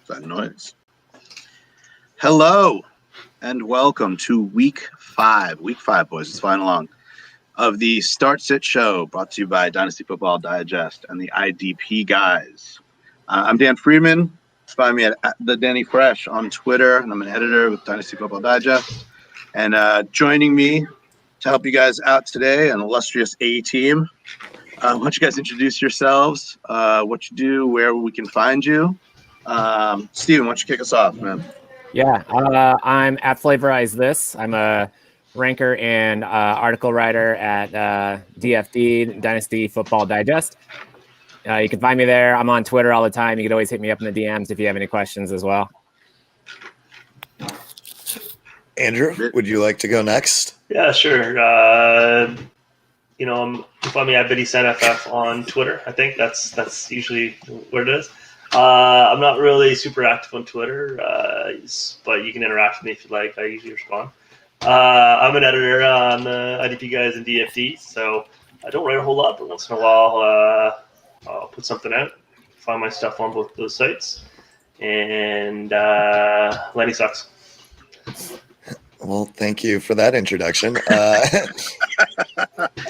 that noise? Hello, and welcome to week 5. Week 5, boys. It's flying along. Of the Start Sit Show, brought to you by Dynasty Football Digest and the IDP guys. I'm Dan Friedman. Find me at the Danny Fresh on Twitter, and I'm an editor with Dynasty Football Digest. And joining me to help you guys out today, an illustrious A team. Why don't you guys introduce yourselves, what you do, where we can find you. Steven, why don't you kick us off, man? Yeah, I'm at Flavorize This. I'm a ranker and article writer at DFD, Dynasty Football Digest. You can find me there. I'm on Twitter all the time. You can always hit me up in the DMs if you have any questions as well. Andrew, would you like to go next? Yeah, sure. You can find me at BiddySNFF on Twitter. I think that's usually what it is. I'm not really super active on Twitter, but you can interact with me if you like. I usually respond. I'm an editor on IDP guys and DFD, so I don't write a whole lot, but once in a while I'll put something out. Find my stuff on both those sites. And Lenny sucks. Well, thank you for that introduction. I'm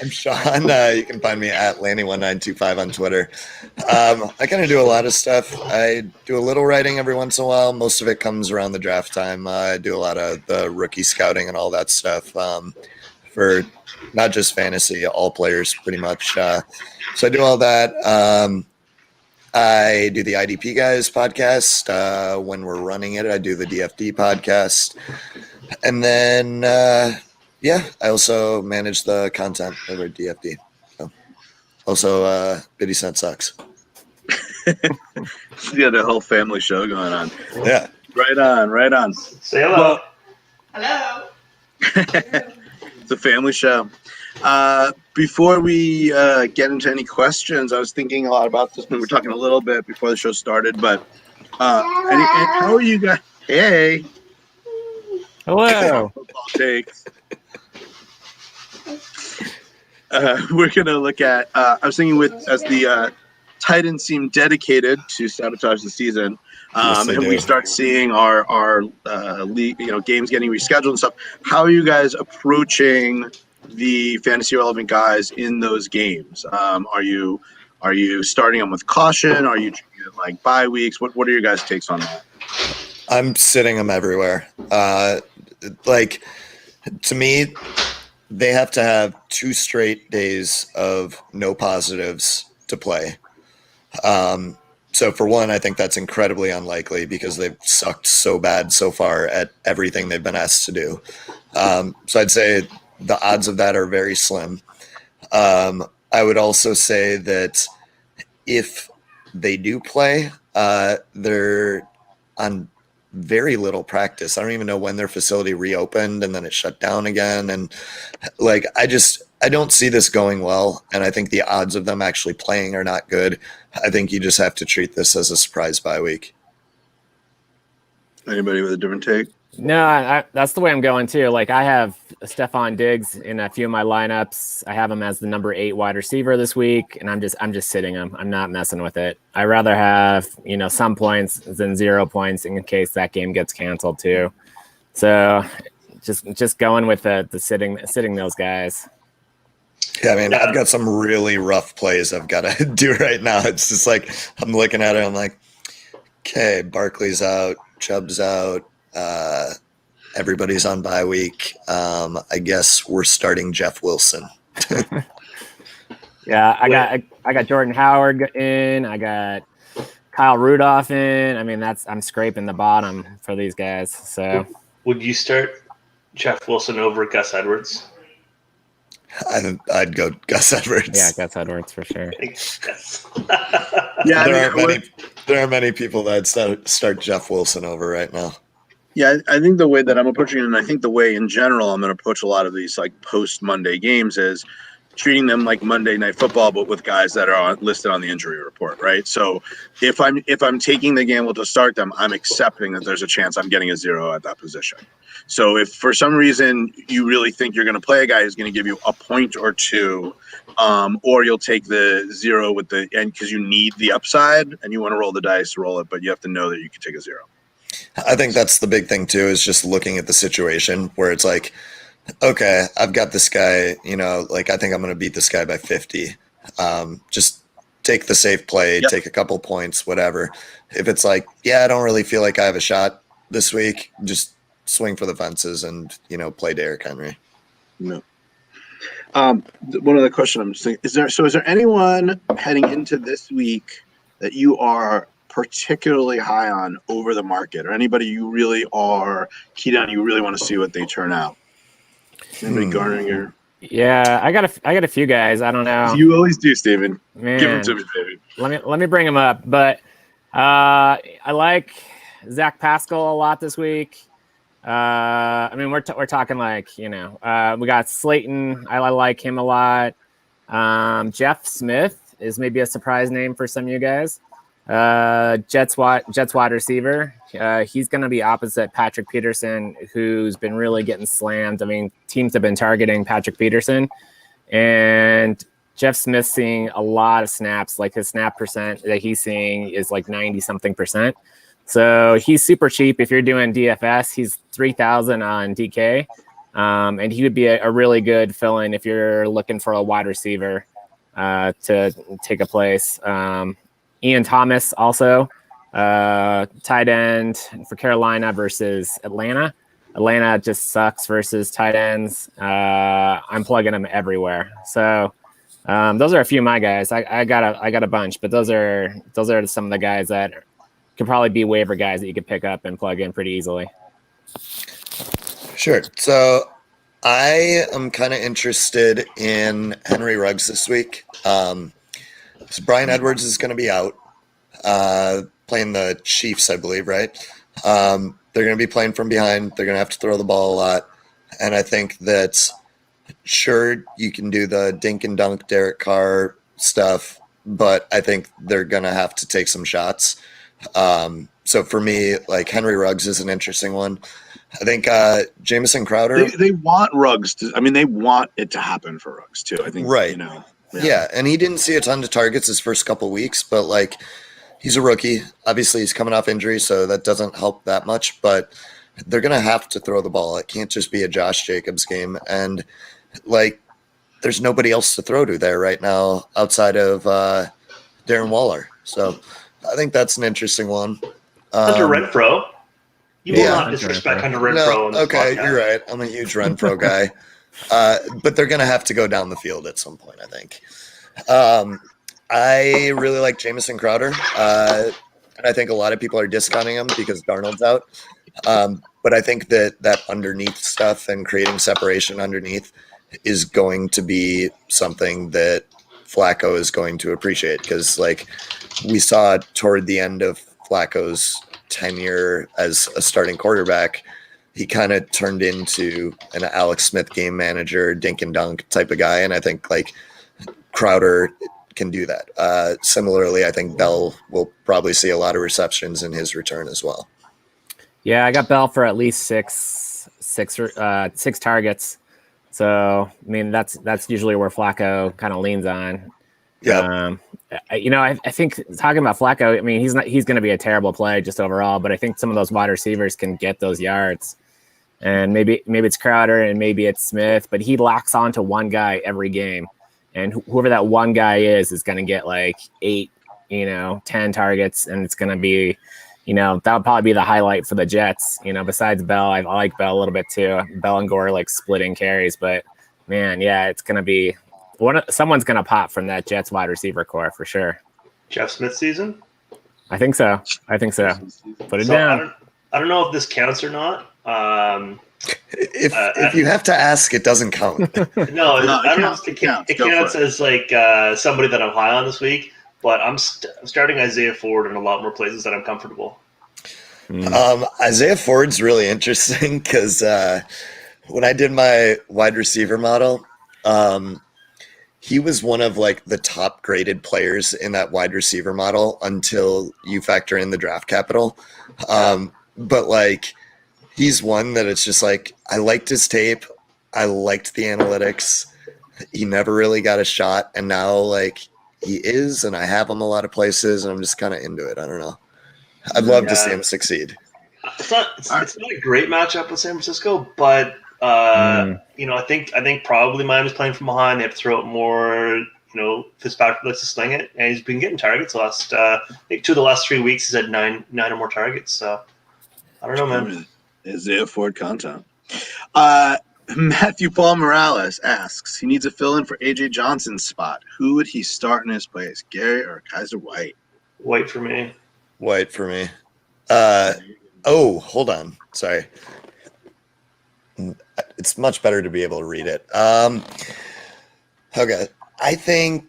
Sean. You can find me at Lanny1925 on Twitter. I kind of do a lot of stuff. I do a little writing every once in a while. Most of it comes around the draft time. I do a lot of the rookie scouting and all that stuff for not just fantasy, all players pretty much. So I do all that. I do the IDP Guys podcast. When we're running it, I do the DFD podcast. And then, I also manage the content over at DFD. So, also, Biddy Cent sucks. Yeah, the whole family show going on. Yeah. Right on. Say hello. Hello. It's a family show. Before we get into any questions, I was thinking a lot about this when we were talking a little bit before the show started, but how are you guys? Hey. Hello. Football takes. We're going to look at, I was thinking as the Titans seem dedicated to sabotage the season, Yes, and we start seeing our league, games getting rescheduled and stuff. How are you guys approaching the fantasy relevant guys in those games? Are you starting them with caution? Are you treating it like bye weeks? What are your guys' takes on that? I'm sitting them everywhere. To me, they have to have 2 straight days of no positives to play. So for one, I think that's incredibly unlikely because they've sucked so bad so far at everything they've been asked to do. So I'd say the odds of that are very slim. I would also say that if they do play, they're on very little practice. I don't even know when their facility reopened and then it shut down again. And I don't see this going well. And I think the odds of them actually playing are not good. I think you just have to treat this as a surprise bye week. Anybody with a different take? No, that's the way I'm going too. Like I have Stephon Diggs in a few of my lineups. I have him as the number 8 wide receiver this week, and I'm just sitting him. I'm not messing with it. I rather have some points than 0 points in case that game gets canceled too. So just going with the sitting those guys. Yeah, I mean, I've got some really rough plays I've got to do right now. It's just like I'm looking at it. I'm like, okay, Barkley's out, Chubb's out. Everybody's on bye week. I guess we're starting Jeff Wilson. Yeah, I got Jordan Howard in. I got Kyle Rudolph in. I mean, I'm scraping the bottom for these guys. So, Would you start Jeff Wilson over Gus Edwards? I'd go Gus Edwards. Yeah, Gus Edwards for sure. Yeah, there are many people that start Jeff Wilson over right now. Yeah, I think the way that I'm approaching it, and I think the way in general I'm going to approach a lot of these like post-Monday games is treating them like Monday Night Football, but with guys that are listed on the injury report, right? So if I'm taking the gamble to start them, I'm accepting that there's a chance I'm getting a 0 at that position. So if for some reason you really think you're going to play a guy who's going to give you a point or two, or you'll take the 0 with the end because you need the upside and you want to roll the dice, roll it, but you have to know that you can take a 0. I think that's the big thing too, is just looking at the situation where it's like, okay, I've got this guy, like I think I'm going to beat this guy by 50. Just take the safe play, take a couple points, whatever. If it's like, yeah, I don't really feel like I have a shot this week, just swing for the fences and, play Derrick Henry. No. One other question I'm just thinking, is there anyone heading into this week that you are particularly high on over the market, or anybody you really are keyed on, you really want to see what they turn out? Anybody garnering your... Yeah, I got a few guys. I don't know. You always do, Steven. Man, give them to me, baby. Let me bring them up. But I like Zach Pascal a lot this week. I mean, we're talking like, we got Slayton. I like him a lot. Jeff Smith is maybe a surprise name for some of you guys. Jets wide receiver. He's going to be opposite Patrick Peterson, who's been really getting slammed. I mean, teams have been targeting Patrick Peterson, and Jeff Smith's seeing a lot of snaps. Like his snap percent that he's seeing is like 90-something%. So he's super cheap. If you're doing DFS, he's 3,000 on DK. And he would be a really good fill-in if you're looking for a wide receiver to take a place. Ian Thomas also, tight end for Carolina versus Atlanta. Atlanta just sucks versus tight ends. I'm plugging them everywhere. So those are a few of my guys. I got a bunch, but those are some of the guys that could probably be waiver guys that you could pick up and plug in pretty easily. Sure. So I am kind of interested in Henry Ruggs this week. So Brian Edwards is going to be out, playing the Chiefs, I believe, right? They're going to be playing from behind. They're going to have to throw the ball a lot. And I think that, sure, you can do the dink and dunk Derek Carr stuff, but I think they're going to have to take some shots. So for me, like Henry Ruggs is an interesting one. I think Jamison Crowder. They want Ruggs to. I mean, they want it to happen for Ruggs too. I think. Right. Yeah, and he didn't see a ton of targets his first couple weeks, but like he's a rookie. Obviously, he's coming off injury, so that doesn't help that much. But they're gonna have to throw the ball. It can't just be a Josh Jacobs game, and like there's nobody else to throw to there right now outside of Darren Waller. So I think that's an interesting one. Hunter Renfrow. You will not disrespect Hunter Renfrow. No, okay, you're right. I'm a huge Renfrow guy. But they're going to have to go down the field at some point, I think. I really like Jamison Crowder. And I think a lot of people are discounting him because Darnold's out. But I think that underneath stuff and creating separation underneath is going to be something that Flacco is going to appreciate, because like we saw toward the end of Flacco's tenure as a starting quarterback, he kind of turned into an Alex Smith game manager, dink and dunk type of guy. And I think like Crowder can do that. Similarly, I think Bell will probably see a lot of receptions in his return as well. Yeah, I got Bell for at least six targets. So, I mean, that's usually where Flacco kind of leans on. Yeah. I think talking about Flacco, I mean, he's going to be a terrible play just overall, but I think some of those wide receivers can get those yards. And maybe it's Crowder and maybe it's Smith, but he locks onto one guy every game. And whoever that one guy is going to get like 8, 10 targets. And it's going to be, that'll probably be the highlight for the Jets. Besides Bell, I like Bell a little bit too. Bell and Gore like splitting carries, but man, yeah, it's going to be someone's going to pop from that Jets wide receiver core for sure. Jeff Smith season? I think so. Put it down. I don't know if this counts or not. If you have to ask, it doesn't count. No, I don't know if it counts as like somebody that I'm high on this week, but I'm starting Isaiah Ford in a lot more places that I'm comfortable. Isaiah Ford's really interesting because when I did my wide receiver model, he was one of like the top graded players in that wide receiver model until you factor in the draft capital. But like, he's one that it's just like, I liked his tape. I liked the analytics. He never really got a shot. And now like he is, and I have him a lot of places and I'm just kind of into it. I don't know. I'd love to see him succeed. It's not a great matchup with San Francisco, but you know, I think probably Miami's playing from behind. They have to throw it more. You know, Fitzpatrick likes to sling it, and he's been getting targets last. I think 2 of the last 3 weeks he's had nine or more targets. So I don't know, man. Isaiah Ford content. Matthew Paul Morales asks, he needs a fill-in for AJ Johnson's spot. Who would he start in his place, Gary or Kaiser White? White for me. White for me. Oh, hold on. Sorry. It's much better to be able to read it. Okay. I think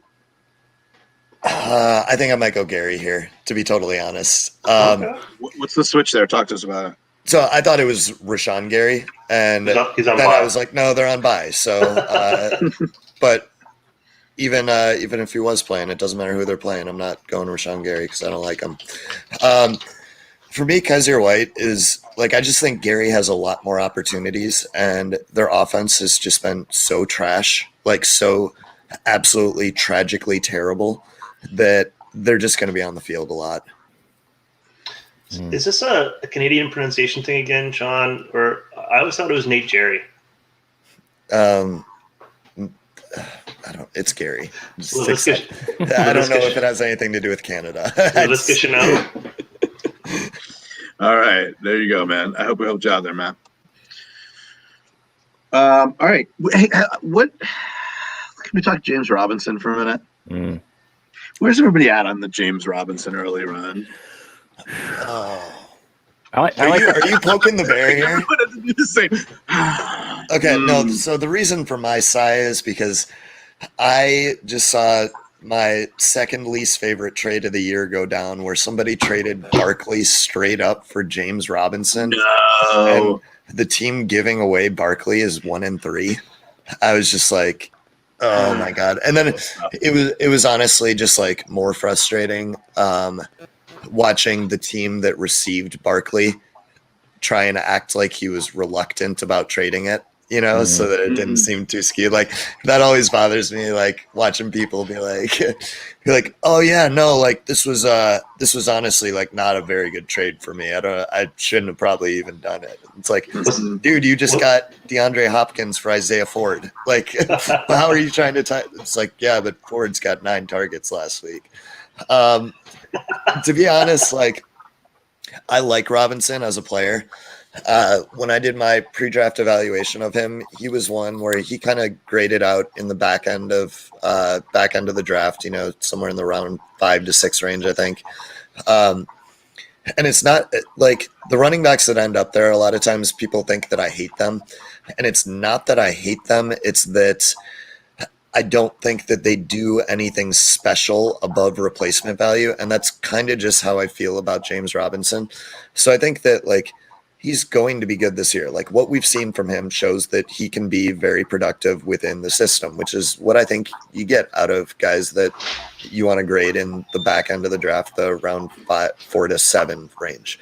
I might go Gary here, to be totally honest. What's the switch there? Talk to us about it. So I thought it was Rashawn Gary, and he's on then bye. I was like, no, they're on bye. So, but even if he was playing, it doesn't matter who they're playing. I'm not going Rashawn Gary because I don't like him. For me, Kaiser White is like, I just think Gary has a lot more opportunities, and their offense has just been so trash, like so absolutely tragically terrible, that they're just going to be on the field a lot. Is this a Canadian pronunciation thing again, Sean? Or I always thought it was Nate Jerry. I don't. It's Gary. I don't know if it has anything to do with Canada. All right, there you go, man. I hope we helped you out there, man. All right, hey, what? Can we talk James Robinson for a minute? Where's everybody at on the James Robinson early run? Are you poking the bear here? Do the same. Okay, no. So the reason for my sigh is because I just saw my second least favorite trade of the year go down, where somebody traded Barkley straight up for James Robinson. No. And the team giving away Barkley is 1-3. I was just like, oh my God. And then it was honestly just like more frustrating watching the team that received Barkley try and act like he was reluctant about trading it, you know, so that it didn't seem too skewed. Like, that always bothers me, like watching people be like, oh yeah, no, like this was honestly like not a very good trade for me. I shouldn't have probably even done it. It's like, dude, you just got DeAndre Hopkins for Isaiah Ford. Like, how are you trying to it's like, yeah, but Ford's got 9 targets last week. To be honest, like, I like Robinson as a player. When I did my pre-draft evaluation of him, he was one where he kind of graded out in the back end of the draft, you know, somewhere in the round 5 to 6 range, I think. And it's not like the running backs that end up there, a lot of times people think that I hate them, and it's not that I hate them. It's that I don't think that they do anything special above replacement value. And that's kind of just how I feel about James Robinson. So I think that like he's going to be good this year. Like, what we've seen from him shows that he can be very productive within the system, which is what I think you get out of guys that you want to grade in the back end of the draft, the round 4 to 7 range.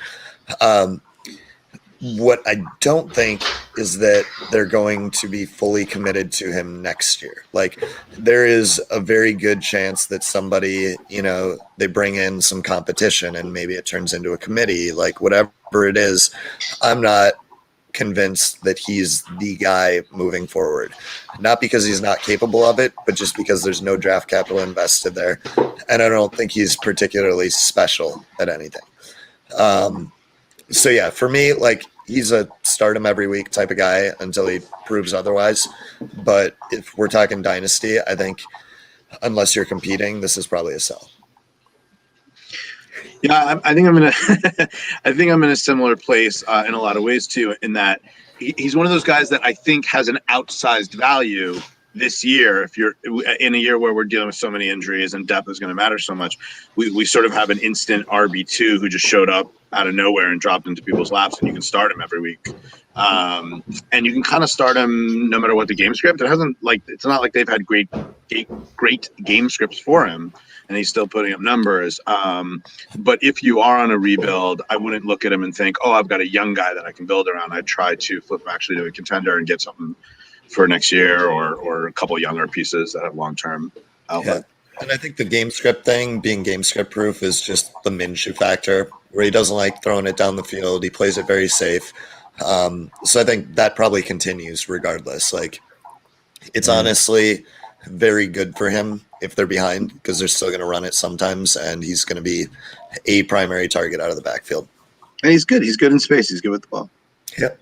What I don't think is that they're going to be fully committed to him next year. Like, there is a very good chance that somebody, you know, they bring in some competition and maybe it turns into a committee, like whatever it is. I'm not convinced that he's the guy moving forward, not because he's not capable of it, but just because there's no draft capital invested there. And I don't think he's particularly special at anything. So yeah, for me, like, he's a start him every week type of guy until he proves otherwise. But if we're talking dynasty, I think unless you're competing, this is probably a sell. Yeah, I think I'm in a similar place in a lot of ways too. In that he's one of those guys that I think has an outsized value this year, if you're in a year where we're dealing with so many injuries and depth is going to matter so much, we sort of have an instant RB2 who just showed up out of nowhere and dropped into people's laps, and you can start him every week. And you can kind of start him no matter what the game script. It's not like they've had great game scripts for him, and he's still putting up numbers. But if you are on a rebuild, I wouldn't look at him and think, oh, I've got a young guy that I can build around. I'd try to flip him actually to a contender and get something for next year, or a couple younger pieces that have long-term outlet. Yeah. And I think the game script thing, being game script proof, is just the Minshew factor, where he doesn't like throwing it down the field. He plays it very safe. So I think that probably continues regardless. Like, it's honestly very good for him if they're behind, because they're still going to run it sometimes, and he's going to be a primary target out of the backfield. And he's good. He's good in space. He's good with the ball. Yep.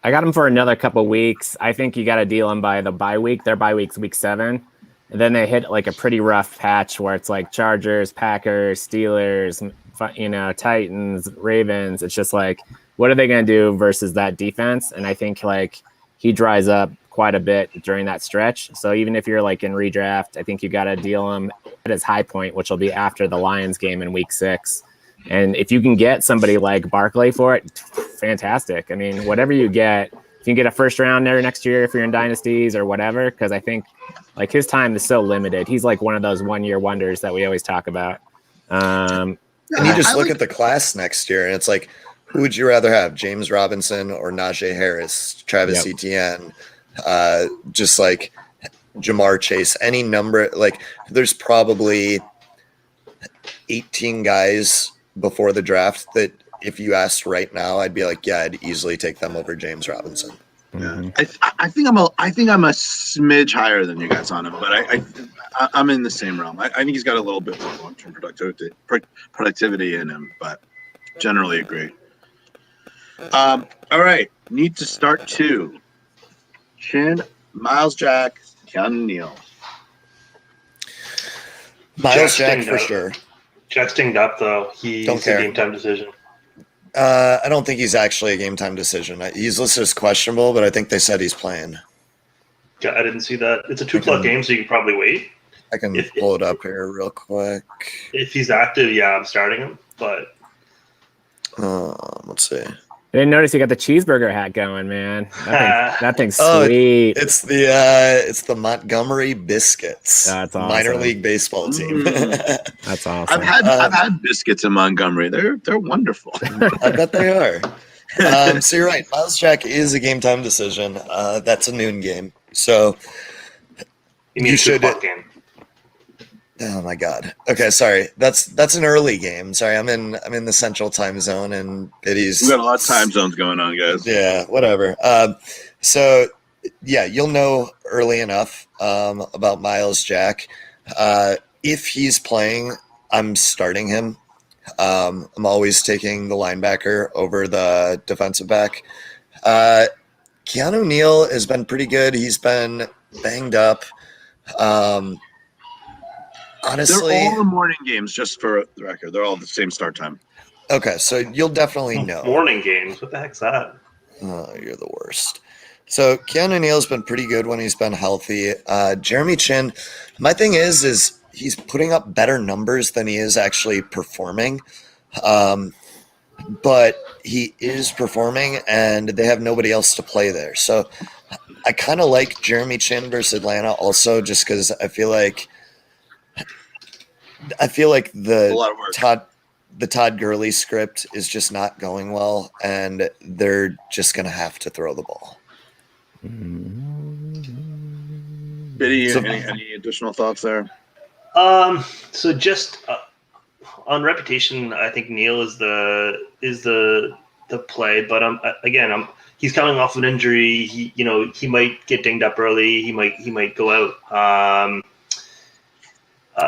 I got him for another couple weeks. I think you got to deal him by the bye week. Their bye week's week 7. And then they hit like a pretty rough patch where it's like Chargers, Packers, Steelers, Titans, Ravens. It's just like, what are they going to do versus that defense? And I think like he dries up quite a bit during that stretch. So even if you're like in redraft, I think you got to deal him at his high point, which will be after the Lions game in week 6. And if you can get somebody like Barkley for it, fantastic. I mean, whatever you get, if you can get a first round there next year, if you're in dynasties or whatever, because I think like his time is so limited. He's like one of those 1-year wonders that we always talk about. And you just look at the class next year, and it's like, who would you rather have, James Robinson or Najee Harris, Travis Etienne, just like Jamar Chase, any number? Like, there's probably 18 guys before the draft that if you asked right now, I'd be like, yeah, I'd easily take them over James Robinson. Yeah. I think I'm a smidge higher than you guys on him, but I'm in the same realm. I think he's got a little bit more long-term productivity in him, but generally agree. All right, need to start 2. Chin, Miles Jack, Keanu Neal. Miles Jack for sure. Jack's dinged up, though. He's a game-time decision. I don't think he's actually a game-time decision. He's listed as questionable, but I think they said he's playing. Yeah, I didn't see that. It's a 2-o'clock game, so you can probably wait. I can pull it up here real quick. If he's active, yeah, I'm starting him. But let's see. I didn't notice you got the cheeseburger hat going, man. That thing's sweet. It's the Montgomery Biscuits. That's awesome. Minor league baseball team. That's awesome. I've had biscuits in Montgomery. They're wonderful. I bet they are. So you're right. Miles Jack is a game time decision. That's a noon game. So you should. Game. Oh my God. Okay, sorry. That's an early game. Sorry, I'm in the Central Time Zone, and we got a lot of time zones going on, guys. Yeah, whatever. So yeah, you'll know early enough about Miles Jack. If he's playing, I'm starting him. I'm always taking the linebacker over the defensive back. Keanu Neal has been pretty good. He's been banged up. Honestly, they're all the morning games, just for the record. They're all the same start time. Okay, so you'll definitely know. Morning games? What the heck's that? Oh, you're the worst. So Keanu Neal's been pretty good when he's been healthy. Jeremy Chin, my thing is he's putting up better numbers than he is actually performing. But he is performing, and they have nobody else to play there. So I kind of like Jeremy Chin versus Atlanta also, just because I feel like the Todd Gurley script is just not going well, and they're just going to have to throw the ball. Biddy, any additional thoughts there? So just on reputation, I think Neal is the play, but he's coming off an injury. He might get dinged up early. He might go out.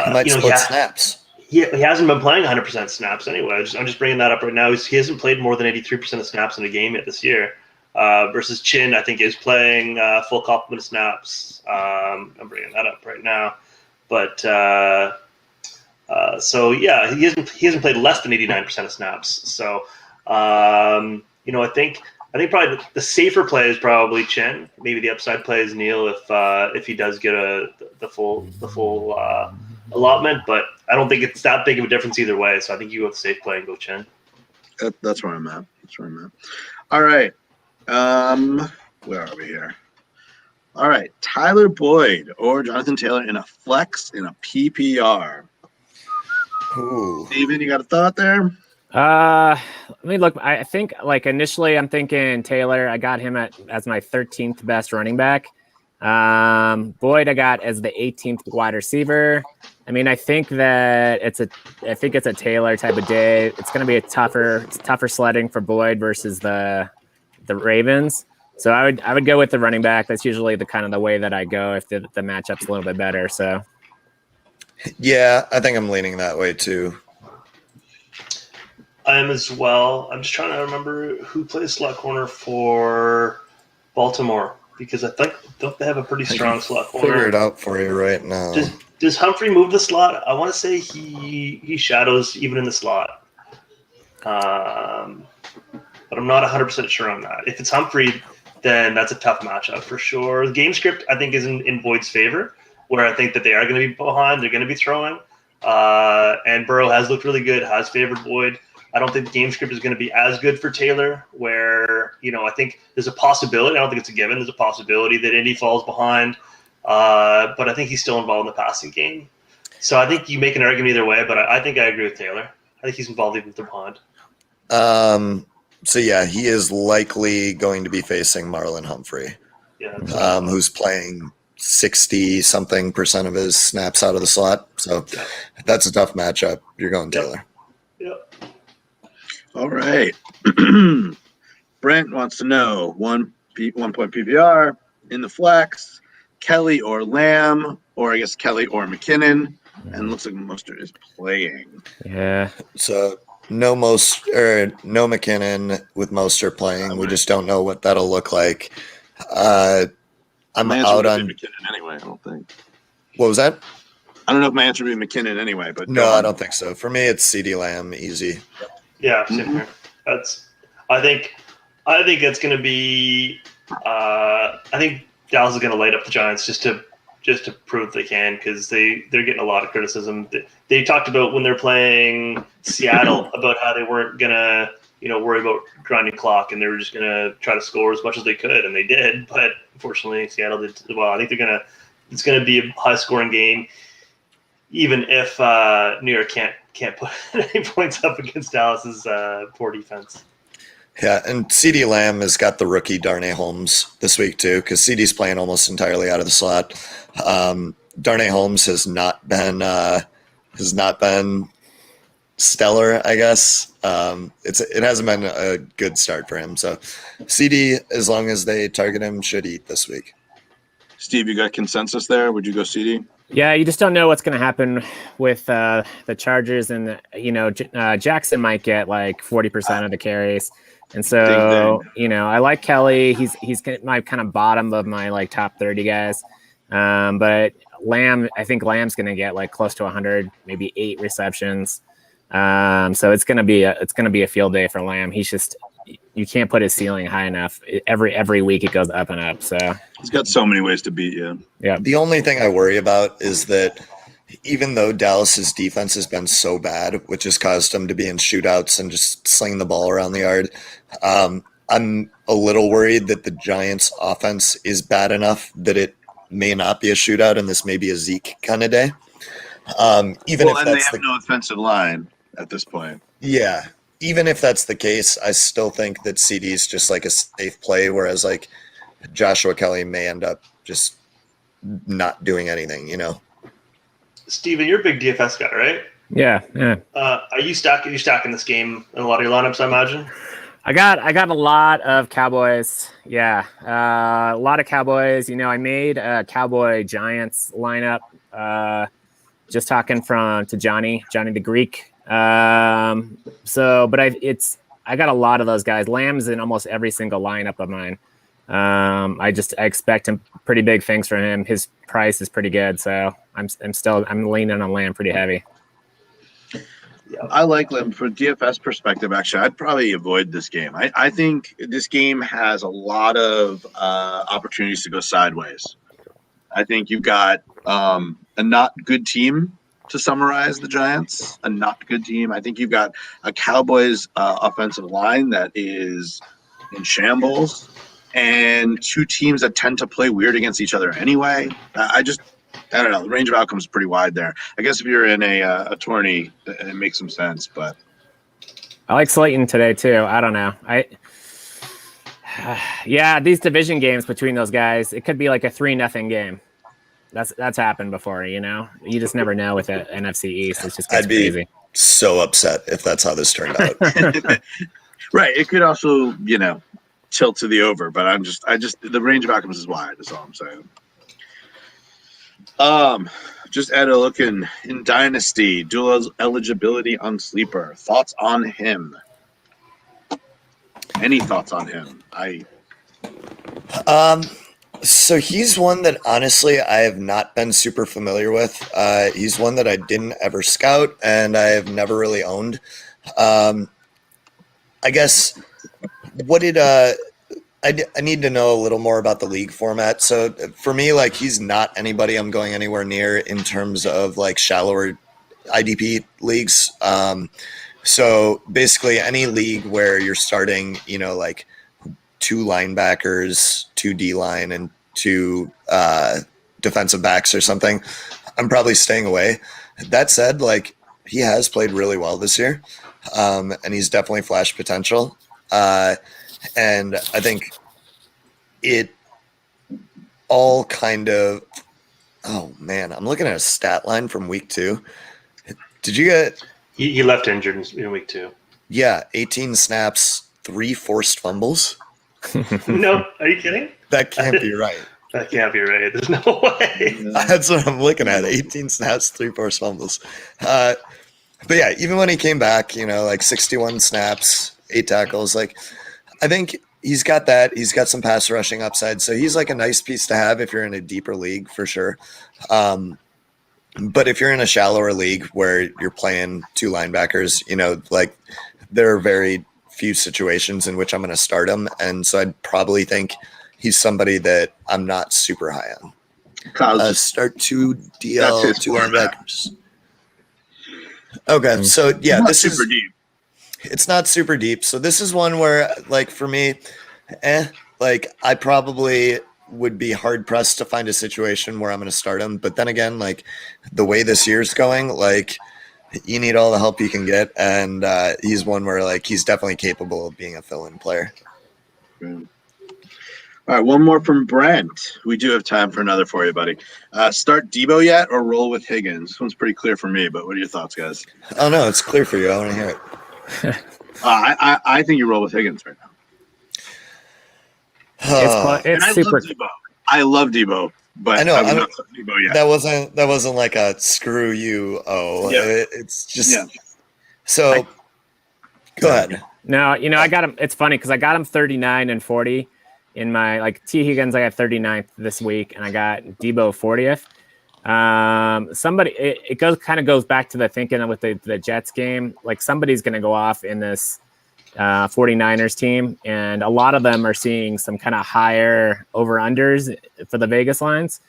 He might split snaps. He hasn't been playing 100% snaps anyway. I'm just bringing that up right now. He hasn't played more than 83% of snaps in a game yet this year. Versus Chin, I think, is playing full complement of snaps. I'm bringing that up right now. But so yeah, he hasn't played less than 89% of snaps. So I I think probably the safer play is probably Chen. Maybe the upside play is Neil if he does get the full allotment. But I don't think it's that big of a difference either way. So I think you go with the safe play and go Chen. That's where I'm at. All right. Where are we here? All right. Tyler Boyd or Jonathan Taylor in a flex in a PPR. Ooh. Steven, you got a thought there? Let me look. I think like initially I'm thinking Taylor. I got him as my 13th best running back. Boyd I got as the 18th wide receiver. I mean, I think it's a Taylor type of day. It's going to be tougher sledding for Boyd versus the Ravens. So I would go with the running back. That's usually the kind of the way that I go if the matchup's a little bit better. So Yeah, I think I'm leaning that way too. I am as well. I'm just trying to remember who plays slot corner for Baltimore because don't they have a pretty strong slot corner? Figure it out for you right now. Does Humphrey move the slot? I want to say he shadows even in the slot, but I'm not 100% sure on that. If it's Humphrey, then that's a tough matchup for sure. The game script I think is in Boyd's favor, where I think that they are going to be behind. They're going to be throwing, and Burrow has looked really good, has favored Boyd. I don't think the game script is going to be as good for Taylor, where, I think there's a possibility. I don't think it's a given. There's a possibility that Indy falls behind. But I think he's still involved in the passing game. So I think you make an argument either way, but I think I agree with Taylor. I think he's involved even if they're behind. So, yeah, he is likely going to be facing Marlon Humphrey, who's playing 60-something% of his snaps out of the slot. So that's a tough matchup. You're going Taylor. Yep. All right. Brent wants to know 1 point PPR in the flex, Kelly or Lamb, or I guess Kelly or McKinnon, and looks like Mostert is playing. yeah. So no McKinnon with Mostert playing. We just don't know what that'll look like. I'm my answer out would on be McKinnon anyway. I don't think. What was that? I don't know if my answer would be McKinnon anyway, but No, I don't think so. For me, it's CeeDee Lamb, easy. Yeah, same here. I think it's going to be. I think Dallas is going to light up the Giants just to prove they can, because they're getting a lot of criticism. They talked about when they're playing Seattle about how they weren't going to worry about grinding clock, and they were just going to try to score as much as they could, and they did. But unfortunately, Seattle did well. I think it's going to be a high scoring game, even if New York can't put any points up against Dallas's poor defense. Yeah, and CeeDee Lamb has got the rookie Darnay Holmes this week too, because CeeDee's playing almost entirely out of the slot. Darnay Holmes has not been stellar, I guess. It hasn't been a good start for him. So CeeDee, as long as they target him, should eat this week. Steve, you got consensus there? Would you go CD? Yeah, you just don't know what's going to happen with the Chargers, and Jackson might get like 40% of the carries, and so I like Kelly. He's my kind of bottom of my like top 30 guys, but Lamb, I think Lamb's going to get like close to 100, maybe 8 receptions. So it's going to be a field day for Lamb. He's just, you can't put his ceiling high enough. Every week it goes up and up. So he's got so many ways to beat you. Yeah. The only thing I worry about is that even though Dallas's defense has been so bad, which has caused them to be in shootouts and just sling the ball around the yard, I'm a little worried that the Giants' offense is bad enough that it may not be a shootout, and this may be a Zeke kind of day. Even if they have no offensive line at this point. Yeah. Even if that's the case, I still think that CD is just like a safe play, whereas like Joshua Kelly may end up just not doing anything, Steven, you're a big DFS guy, right? Yeah. Are you stacking this game in a lot of your lineups, I imagine? I got a lot of Cowboys. Yeah. A lot of Cowboys. I made a Cowboy Giants lineup. Just talking to Johnny the Greek. I got a lot of those guys. Lamb's in almost every single lineup of mine. I expect him pretty big things from him. His price is pretty good, so I'm leaning on Lamb pretty heavy. I like them for DFS perspective. Actually, I'd probably avoid this game. I think this game has a lot of opportunities to go sideways. I think you've got a not good team, to summarize the Giants, a not good team. I think you've got a Cowboys offensive line that is in shambles, and two teams that tend to play weird against each other anyway. I don't know. The range of outcomes is pretty wide there. I guess if you're in a tourney, it makes some sense. But I like Slayton today too. I don't know. Yeah, these division games between those guys, it could be like a 3-0 game. That's happened before, you know. You just never know with the NFC East. It just gets crazy. So upset if that's how this turned out. Right. It could also, tilt to the over, but the range of outcomes is wide. That's all I'm saying. Just add a look in Dynasty, dual eligibility on Sleeper. Thoughts on him? Any thoughts on him? So he's one that honestly I have not been super familiar with. He's one that I didn't ever scout and I have never really owned. I guess I need to know a little more about the league format. So for me, like, he's not anybody I'm going anywhere near in terms of like shallower IDP leagues. So basically any league where you're starting, like 2 linebackers, 2 D-line, and 2 defensive backs or something, I'm probably staying away. That said, like, he has played really well this year, and he's definitely flashed potential. And I think it all kind of – oh, man, I'm looking at a stat line from week 2. Did you get – He left injured in week 2. Yeah, 18 snaps, 3 forced fumbles. No, are you kidding? That can't be right. That can't be right. There's no way. That's what I'm looking at. 18 snaps, 3 forced fumbles. But yeah, even when he came back, like 61 snaps, 8 tackles, like, I think he's got that. He's got some pass rushing upside. So he's like a nice piece to have if you're in a deeper league for sure. But if you're in a shallower league where you're playing 2 linebackers, like, there are very few situations in which I'm going to start him. And so I'd probably think he's somebody that I'm not super high on. Start 2 DL, 2 linebackers. Okay, so yeah, this is super deep. It's not super deep. So this is one where, like, for me, like, I probably would be hard pressed to find a situation where I'm going to start him. But then again, like, the way this year's going, like, you need all the help you can get. And he's one where, like, he's definitely capable of being a fill-in player. All right, one more from Brent. We do have time for another for you, buddy. Start Debo yet or roll with Higgins? This one's pretty clear for me, but what are your thoughts, guys? Oh, no, it's clear for you. I want to hear it. I think you roll with Higgins right now. It's super. I love Debo, but I know. I'm not Debo yet. That wasn't like a screw you. It's just so. Go ahead. No, I got him. It's funny because I got him 39 and 40 in my, like, T Higgins. I got 39th this week, and I got Debo 40th. It goes back to the thinking with the Jets game. Like, somebody's going to go off in this 49ers team, and a lot of them are seeing some kind of higher over-unders for the Vegas lines.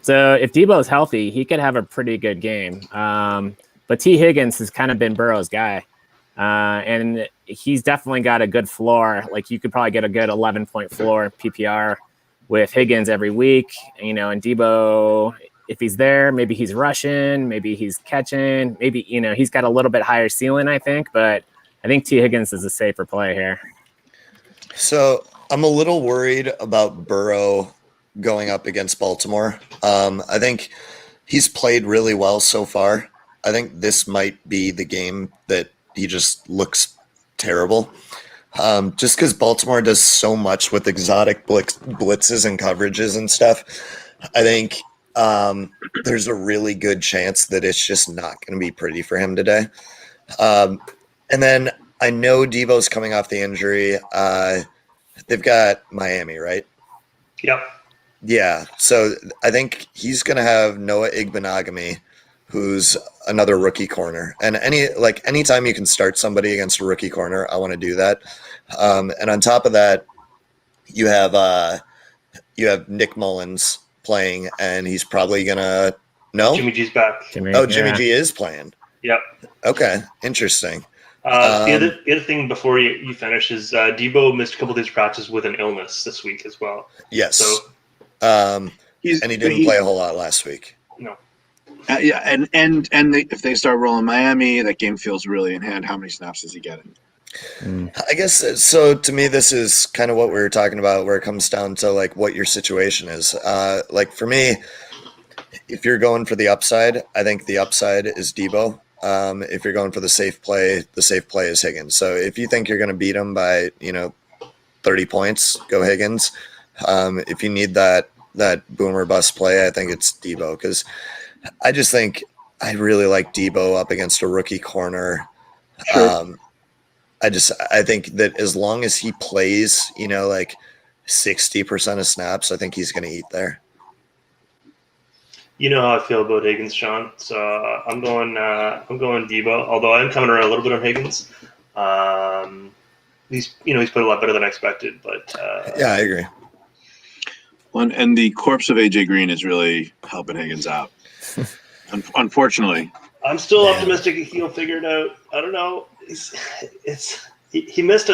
So if Debo's healthy, he could have a pretty good game. But T Higgins has kind of been Burrow's guy. And he's definitely got a good floor. Like, you could probably get a good 11-point floor PPR with Higgins every week, and Debo, if he's there, maybe he's rushing, maybe he's catching, maybe, he's got a little bit higher ceiling, I think, but I think T Higgins is a safer play here. So I'm a little worried about Burrow going up against Baltimore. I think he's played really well so far. I think this might be the game that he just looks terrible. Just because Baltimore does so much with exotic blitzes and coverages and stuff. I think there's a really good chance that it's just not going to be pretty for him today. And then I know Devo's coming off the injury. They've got Miami, right? Yep. Yeah. So I think he's going to have Noah Igbenogany who's another rookie corner. And anytime you can start somebody against a rookie corner, I want to do that. And on top of that, you have Nick Mullins playing, and he's probably gonna Jimmy G's back. Jimmy G is playing. Yep. Okay, interesting. The other thing before you finish is Debo missed a couple of days of practice with an illness this week as well. Yes. So, and he didn't play a whole lot last week. No. If they start rolling Miami, that game feels really in hand. How many snaps is he getting? I guess so. To me, this is kind of what we were talking about, where it comes down to like what your situation is. Like for me, if you're going for the upside, I think the upside is Debo. If you're going for the safe play is Higgins. So if you think you're going to beat him by 30 points, go Higgins. If you need that boomer bust play, I think it's Debo, because I just think I really like Debo up against a rookie corner. Sure. I think that as long as he plays, like 60% of snaps, I think he's going to eat there. You know how I feel about Higgins, Sean. So I'm going Debo. Although I'm coming around a little bit on Higgins. He's played a lot better than I expected. But yeah, I agree. Well, and the corpse of AJ Green is really helping Higgins out. Unfortunately, I'm still optimistic he'll figure it out. I don't know. He missed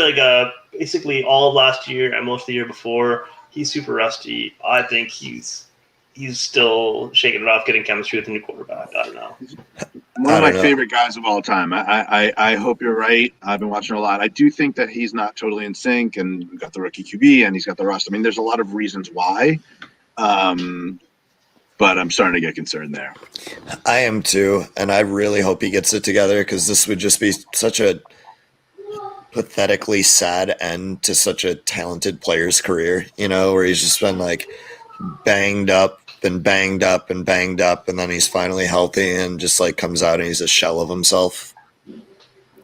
basically all of last year and most of the year before. He's super rusty. I think he's still shaking it off, getting chemistry with the new quarterback. I don't know. One of my favorite guys of all time. I hope you're right. I've been watching a lot. I do think that he's not totally in sync, and we've got the rookie QB, and he's got the rust. I mean, there's a lot of reasons why, but I'm starting to get concerned there. I am too, and I really hope he gets it together, because this would just be such a pathetically sad end to such a talented player's career, where he's just been like banged up, and then he's finally healthy and just like comes out and he's a shell of himself.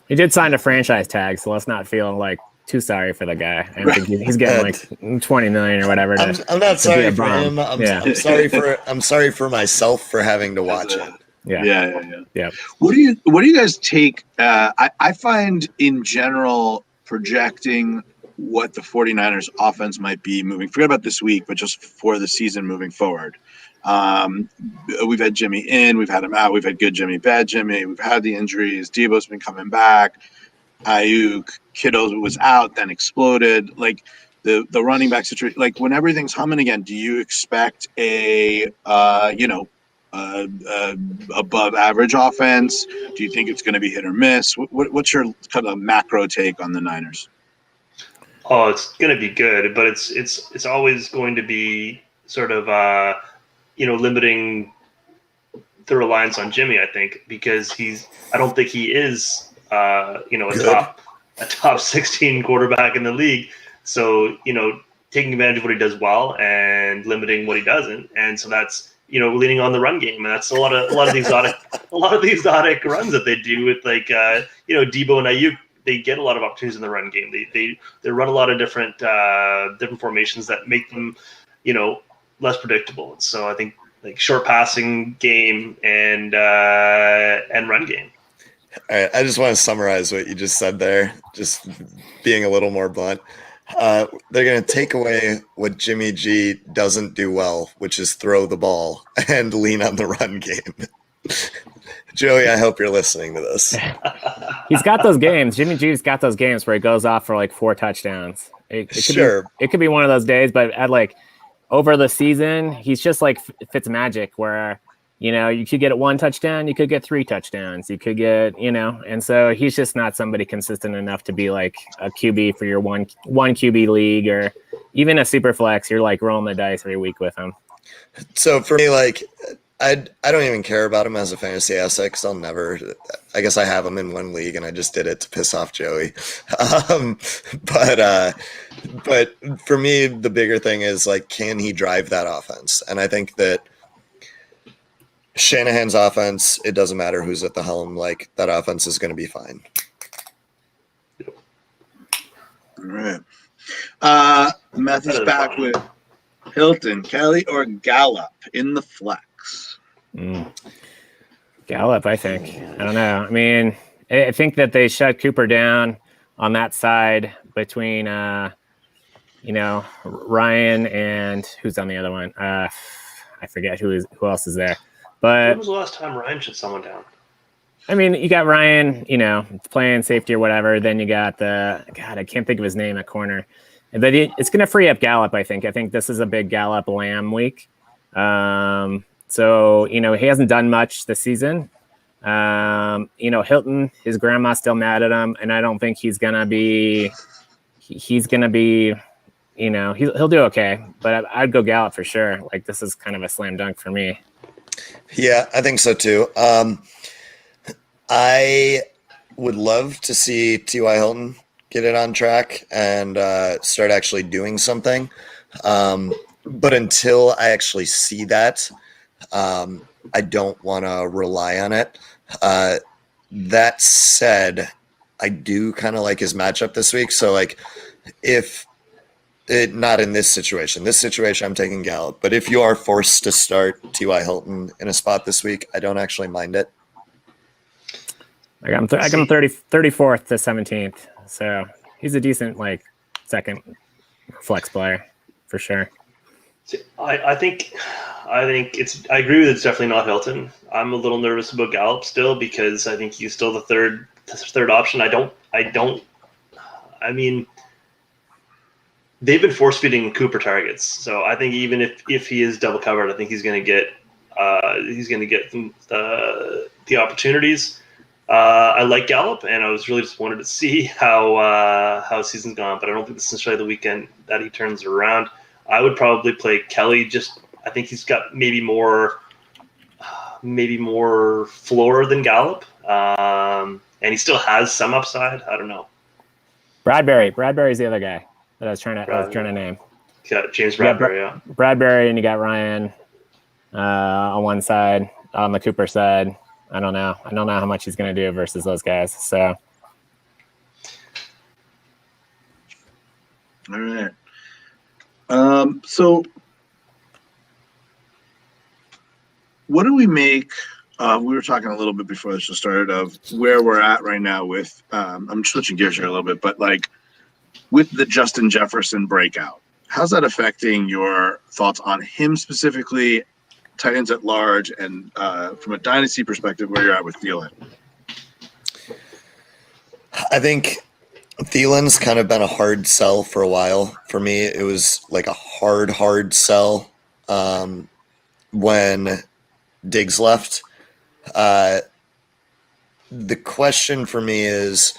He did sign a franchise tag, so let's not feel like too sorry for the guy. I think he's getting like $20 million or whatever. I'm not sorry for him. I'm sorry for myself for having to watch it. Yeah. What do you guys take? I find in general projecting what the 49ers offense might be moving, forget about this week, but just for the season moving forward. We've had Jimmy in, we've had him out, we've had good Jimmy, bad Jimmy, we've had the injuries, Debo's been coming back, Ayuk, Kittle was out, then exploded. Like the running back situation, like when everything's humming again, do you expect a above average offense? Do you think it's going to be hit or miss? What's your kind of macro take on the Niners? Oh, it's going to be good, but it's always going to be sort of limiting the reliance on Jimmy, I think, because I don't think he is a top 16 quarterback in the league. So, taking advantage of what he does well and limiting what he doesn't. And so that's, leaning on the run game. And that's a lot of the exotic runs that they do with Debo and Ayuk. They get a lot of opportunities in the run game. They run a lot of different formations that make them, less predictable. So I think like short passing game and run game. All right, I just want to summarize what you just said there, just being a little more blunt. They're going to take away what Jimmy G doesn't do well, which is throw the ball and lean on the run game. Joey, I hope you're listening to this. He's got those games. Jimmy G's got those games where he goes off for like 4 touchdowns. It could be one of those days, but at like over the season, he's just like Fitzmagic, where you could get 1 touchdown, you could get 3 touchdowns, you could get and so he's just not somebody consistent enough to be like a QB for your one QB league, or even a super flex. You're like rolling the dice every week with him. So for me, like I don't even care about him as a fantasy asset, because I'll never. I guess I have him in one league, and I just did it to piss off Joey. But for me, the bigger thing is like, can he drive that offense? And I think that Shanahan's offense, it doesn't matter who's at the helm. Like that offense is going to be fine. All right. Matthew's back with Hilton, Kelly, or Gallup in the flex. Gallup, I think. I don't know. I mean, I think that they shut Cooper down on that side between, Ryan and who's on the other one. I forget who else is there. But when was the last time Ryan shut someone down? I mean, you got Ryan, playing safety or whatever. Then you got I can't think of his name at corner. But it's going to free up Gallup, I think. I think this is a big Gallup Lamb week. So, he hasn't done much this season. Hilton, his grandma's still mad at him, and I don't think he's going to be, he'll do okay. But I'd go Gallup for sure. Like, this is kind of a slam dunk for me. Yeah, I think so too. I would love to see T.Y. Hilton get it on track and start actually doing something. But until I actually see that, I don't want to rely on it. That said, I do kind of like his matchup this week. So, like, if it, not in this situation, I'm taking Gallup. But if you are forced to start T.Y. Hilton in a spot this week, I don't actually mind it. I got him 34th to 17th. So he's a decent, second flex player for sure. I think I agree with it's definitely not Hilton. I'm a little nervous about Gallup still because I think he's still the third option. I mean, they've been force feeding Cooper targets, so I think even if he is double covered, I think he's going to get the opportunities. I like Gallup, and I was really disappointed to see how his season's gone, but I don't think this is necessarily the weekend that he turns around. I would probably play Kelly. I think he's got maybe more floor than Gallup, and he still has some upside. I don't know. Bradbury's the other guy that I was trying to name. Yeah, James Bradbury. Yeah, Bradbury, and you got Ryan on one side, on the Cooper side. I don't know how much he's going to do versus those guys. So, all right. So what do we make? We were talking a little bit before this just started of where we're at right now with. I'm switching gears here a little bit, but with the Justin Jefferson breakout, how's that affecting your thoughts on him specifically? Tight ends at large, and from a dynasty perspective, where you're at with Thielen? I think Thielen's kind of been a hard sell for a while. For me, it was like a hard sell when Diggs left. The question for me is,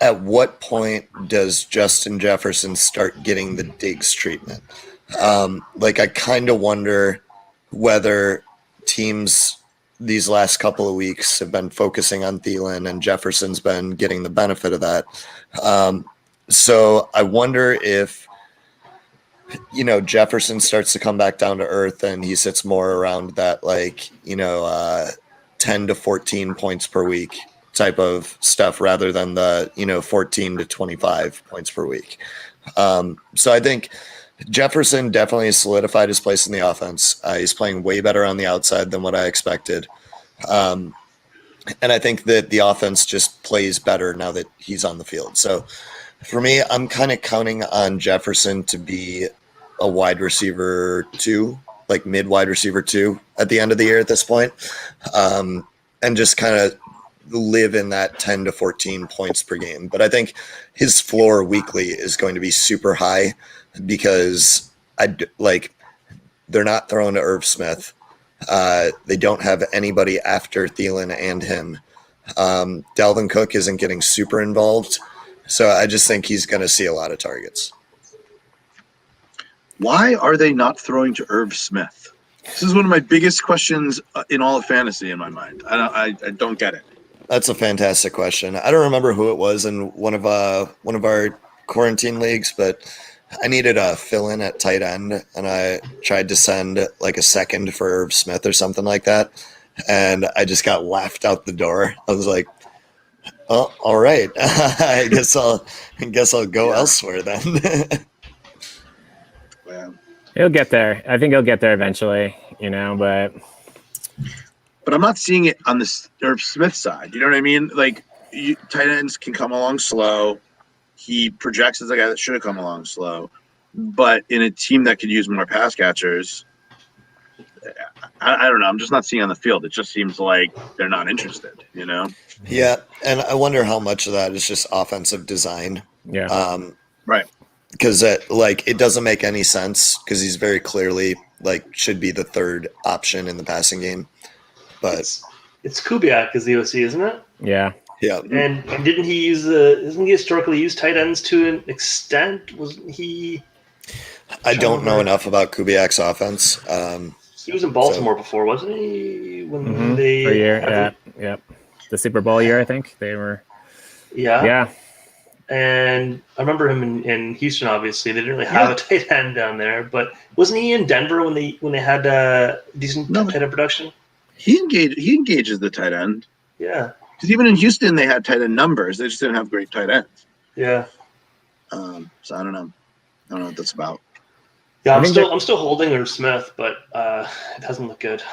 at what point does Justin Jefferson start getting the Diggs treatment? I kind of wonder whether teams these last couple of weeks have been focusing on Thielen and Jefferson's been getting the benefit of that. So I wonder if, Jefferson starts to come back down to earth and he sits more around that 10 to 14 points per week type of stuff rather than the, 14 to 25 points per week. So I think Jefferson definitely solidified his place in the offense. He's playing way better on the outside than what I expected. And I think that the offense just plays better now that he's on the field. So for me, I'm kind of counting on Jefferson to be a wide receiver 2, mid wide receiver 2 at the end of the year at this point. And just kind of live in that 10 to 14 points per game. But I think his floor weekly is going to be super high, because they're not throwing to Irv Smith. They don't have anybody after Thielen and him. Dalvin Cook isn't getting super involved. So I just think he's going to see a lot of targets. Why are they not throwing to Irv Smith? This is one of my biggest questions in all of fantasy in my mind. I don't get it. That's a fantastic question. I don't remember who it was in one of our quarantine leagues, but I needed a fill-in at tight end, and I tried to send a second for Irv Smith or something like that, and I just got laughed out the door. I was like, "Oh, all right. I guess I'll go elsewhere then." Yeah. He'll get there. I think he'll get there eventually, but but I'm not seeing it on the Irv Smith side. You know what I mean? Like, tight ends can come along slow. He projects as a guy that should have come along slow. But in a team that could use more pass catchers, I don't know. I'm just not seeing on the field. It just seems like they're not interested, you know? Yeah, and I wonder how much of that is just offensive design. Yeah. Right. Because it doesn't make any sense because he's very clearly should be the third option in the passing game. But it's Kubiak is the OC, isn't it? Yeah. Yeah. And didn't he historically use tight ends to an extent? Wasn't he? I don't know enough about Kubiak's offense. He was in Baltimore before, wasn't he? When they for a year, yeah. The Super Bowl year, I think they were. Yeah. Yeah. And I remember him in Houston. Obviously, they didn't really have a tight end down there. But wasn't he in Denver when they had decent tight end production? He engages the tight end. Yeah. Because even in Houston, they had tight end numbers. They just didn't have great tight ends. Yeah. So I don't know. I don't know what that's about. Yeah, I'm still holding Irv Smith, but it doesn't look good.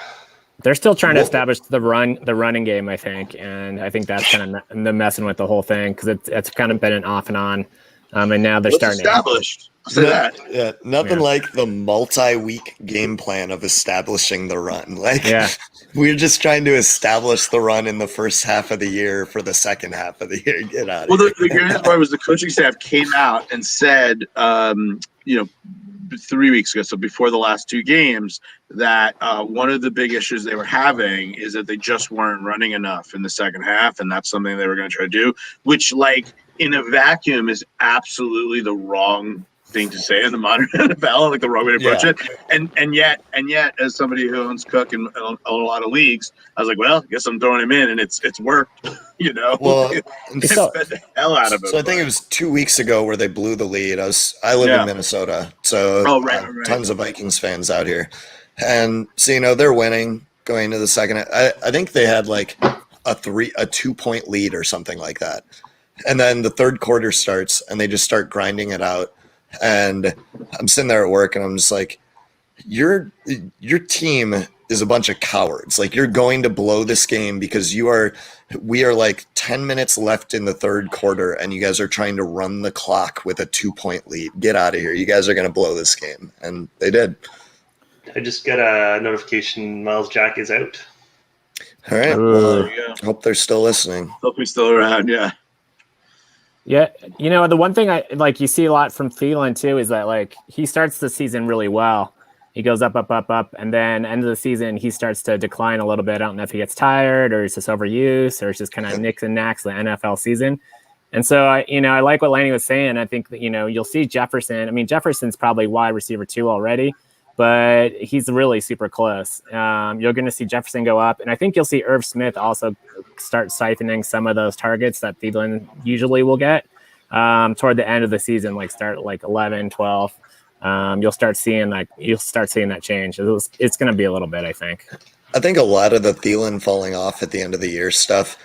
They're still trying to establish the running game, I think, and I think that's kind of the messing with the whole thing because it's kind of been an off and on, and now they're starting established. I'll say that. Yeah, nothing like the multi-week game plan of establishing the run. We're just trying to establish the run in the first half of the year for the second half of the year. Get out of here. The greatest part was the coaching staff came out and said, 3 weeks ago, so before the last two games, that one of the big issues they were having is that they just weren't running enough in the second half, and that's something they were going to try to do, which, in a vacuum, is absolutely the wrong thing to say in the modern NFL, the wrong way to approach it. And yet, as somebody who owns Cook in a lot of leagues, I was like, well, I guess I'm throwing him in, and it's worked. Well, it's the hell out of him. So I think it was 2 weeks ago where they blew the lead. I live in Minnesota, so right. Tons of Vikings fans out here, and so they're winning going into the second. I think they had a 2-point lead or something like that, and then the third quarter starts, and they just start grinding it out. And I'm sitting there at work, and I'm just like, your team is a bunch of cowards. You're going to blow this game because we are 10 minutes left in the third quarter, and you guys are trying to run the clock with a 2-point lead. Get out of here. You guys are going to blow this game. And they did. I just got a notification Miles Jack is out. All right. Well, hope they're still listening. Hope he's still around, yeah. Yeah, the one thing you see a lot from Thielen too is that he starts the season really well. He goes up, and then end of the season he starts to decline a little bit. I don't know if he gets tired or it's just overuse or it's just kind of nicks and knacks the NFL season. And so I like what Laney was saying. I think that you'll see Jefferson. I mean, Jefferson's probably wide receiver 2 already, but he's really super close. You're going to see Jefferson go up, and I think you'll see Irv Smith also start siphoning some of those targets that Thielen usually will get toward the end of the season, start 11, 12. You'll start seeing that change. It's going to be a little bit, I think. I think a lot of the Thielen falling off at the end of the year stuff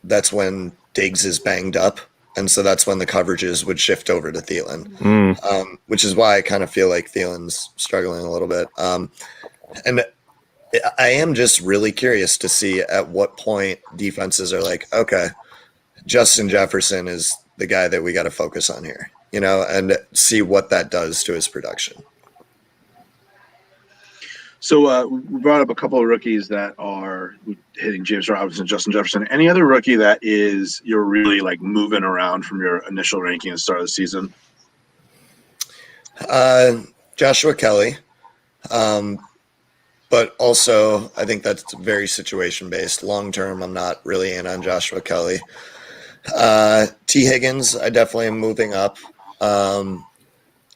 that's when Diggs is banged up. And so that's when the coverages would shift over to Thielen, which is why I kind of feel like Thielen's struggling a little bit. And I am just really curious to see at what point defenses are like, okay, Justin Jefferson is the guy that we got to focus on here, and see what that does to his production. So we brought up a couple of rookies that are hitting James Robinson, Justin Jefferson. Any other rookie that you're really moving around from your initial ranking at the start of the season? Joshua Kelly. But also I think that's very situation based. Long term, I'm not really in on Joshua Kelly. T. Higgins, I definitely am moving up.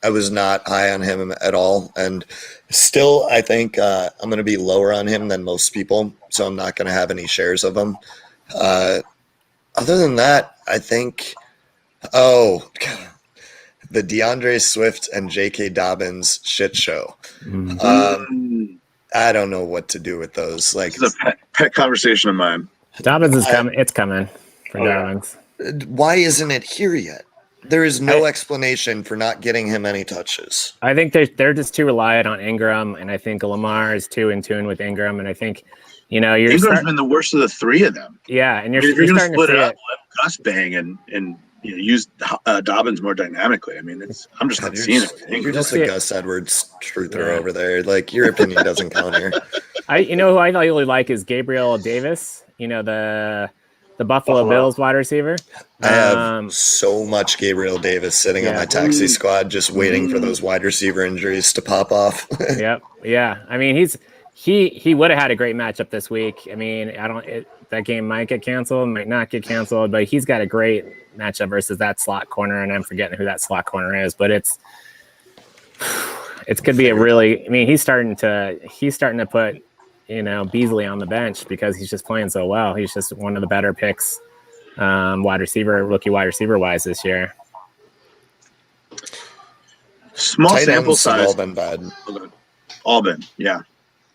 I was not high on him at all. And still, I think I'm going to be lower on him than most people. So I'm not going to have any shares of him. Other than that, I think, the DeAndre Swift and J.K. Dobbins shit show. I don't know what to do with those. It's a pet conversation of mine. Dobbins is coming. It's coming for Dobbins. Why isn't it here yet? There is no explanation for not getting him any touches. I think they're just too reliant on Ingram, and I think Lamar is too in tune with Ingram, and I think, Ingram's been the worst of the three of them. Yeah, and if you're going to starting split to it see up, let Gus bang and use Dobbins more dynamically. I mean, I'm just not seeing it. You're just a Gus Edwards truther over there. Like, your opinion doesn't count here. Who I really like is Gabriel Davis. The Buffalo Bills wide receiver. I have so much Gabriel Davis sitting on my taxi squad, just waiting for those wide receiver injuries to pop off. Yep. Yeah. I mean, he would have had a great matchup this week. I mean, that game might get canceled, might not get canceled, but he's got a great matchup versus that slot corner, and I'm forgetting who that slot corner is, but it could be a really. I mean, he's starting to put Beasley on the bench because he's just playing so well. He's just one of the better picks, rookie wide receiver wise this year. Small Tight sample ends have size. all been bad. All been, yeah.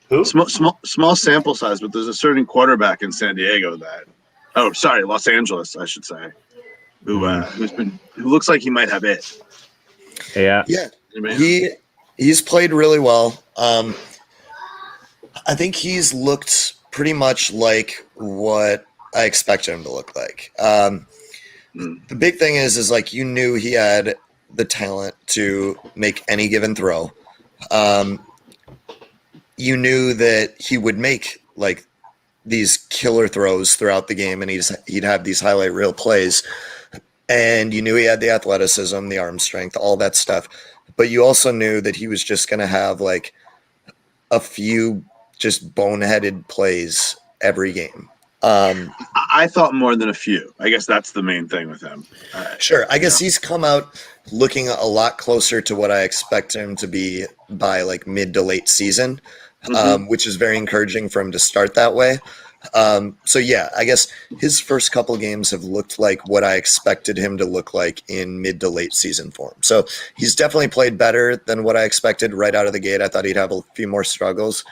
Who? Small sample size, but there's a certain quarterback in San Diego Los Angeles, I should say, who looks like he might have it. Yeah. He's played really well. I think he's looked pretty much like what I expected him to look like. The big thing is like, you knew he had the talent to make any given throw. You knew that he would make like these killer throws throughout the game, and he'd have these highlight reel plays. And you knew he had the athleticism, the arm strength, all that stuff. But you also knew that he was just going to have like a few just boneheaded plays every game. I thought more than a few. I guess that's the main thing with him. Sure. I guess he's come out looking a lot closer to what I expect him to be by like mid to late season, which is very encouraging for him to start that way. So yeah, I guess his first couple games have looked like what I expected him to look like in mid to late season form. So he's definitely played better than what I expected right out of the gate. I thought he'd have a few more struggles.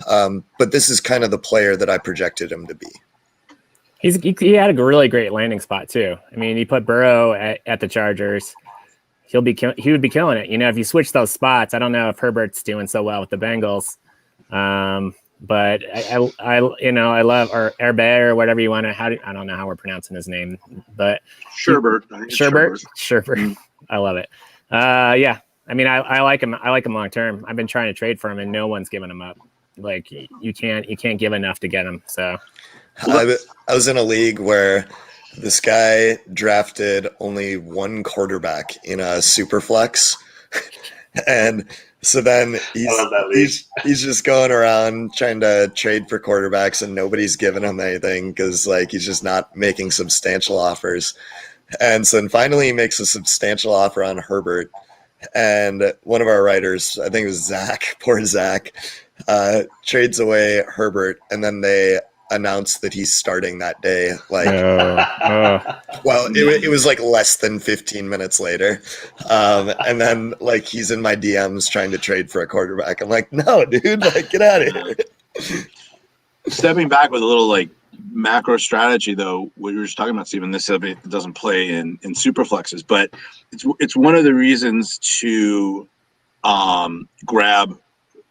But this is kind of the player that I projected him to be. He had a really great landing spot too. I mean, he put Burrow at the Chargers. He would be killing it. If you switch those spots, I don't know if Herbert's doing so well with the Bengals. But I love or Herbert or whatever you want to. I don't know how we're pronouncing his name, but Sherbert. I love it. Yeah. I mean, I like him. I like him long term. I've been trying to trade for him, and no one's giving him up. Like you can't give enough to get him. So I was in a league where this guy drafted only one quarterback in a super flex, and so then he's just going around trying to trade for quarterbacks, and nobody's giving him anything because like he's just not making substantial offers. And so then finally he makes a substantial offer on Herbert, and one of our writers, I think it was Zach, poor Zach, trades away Herbert, and then they announced that he's starting that day. Like, well, it was like less than 15 minutes later. And then like he's in my DMs trying to trade for a quarterback. I'm like, no, dude, like get out of here. Stepping back with a little like macro strategy, though, what you were just talking about, Stephen, this doesn't play in super flexes, but it's one of the reasons to grab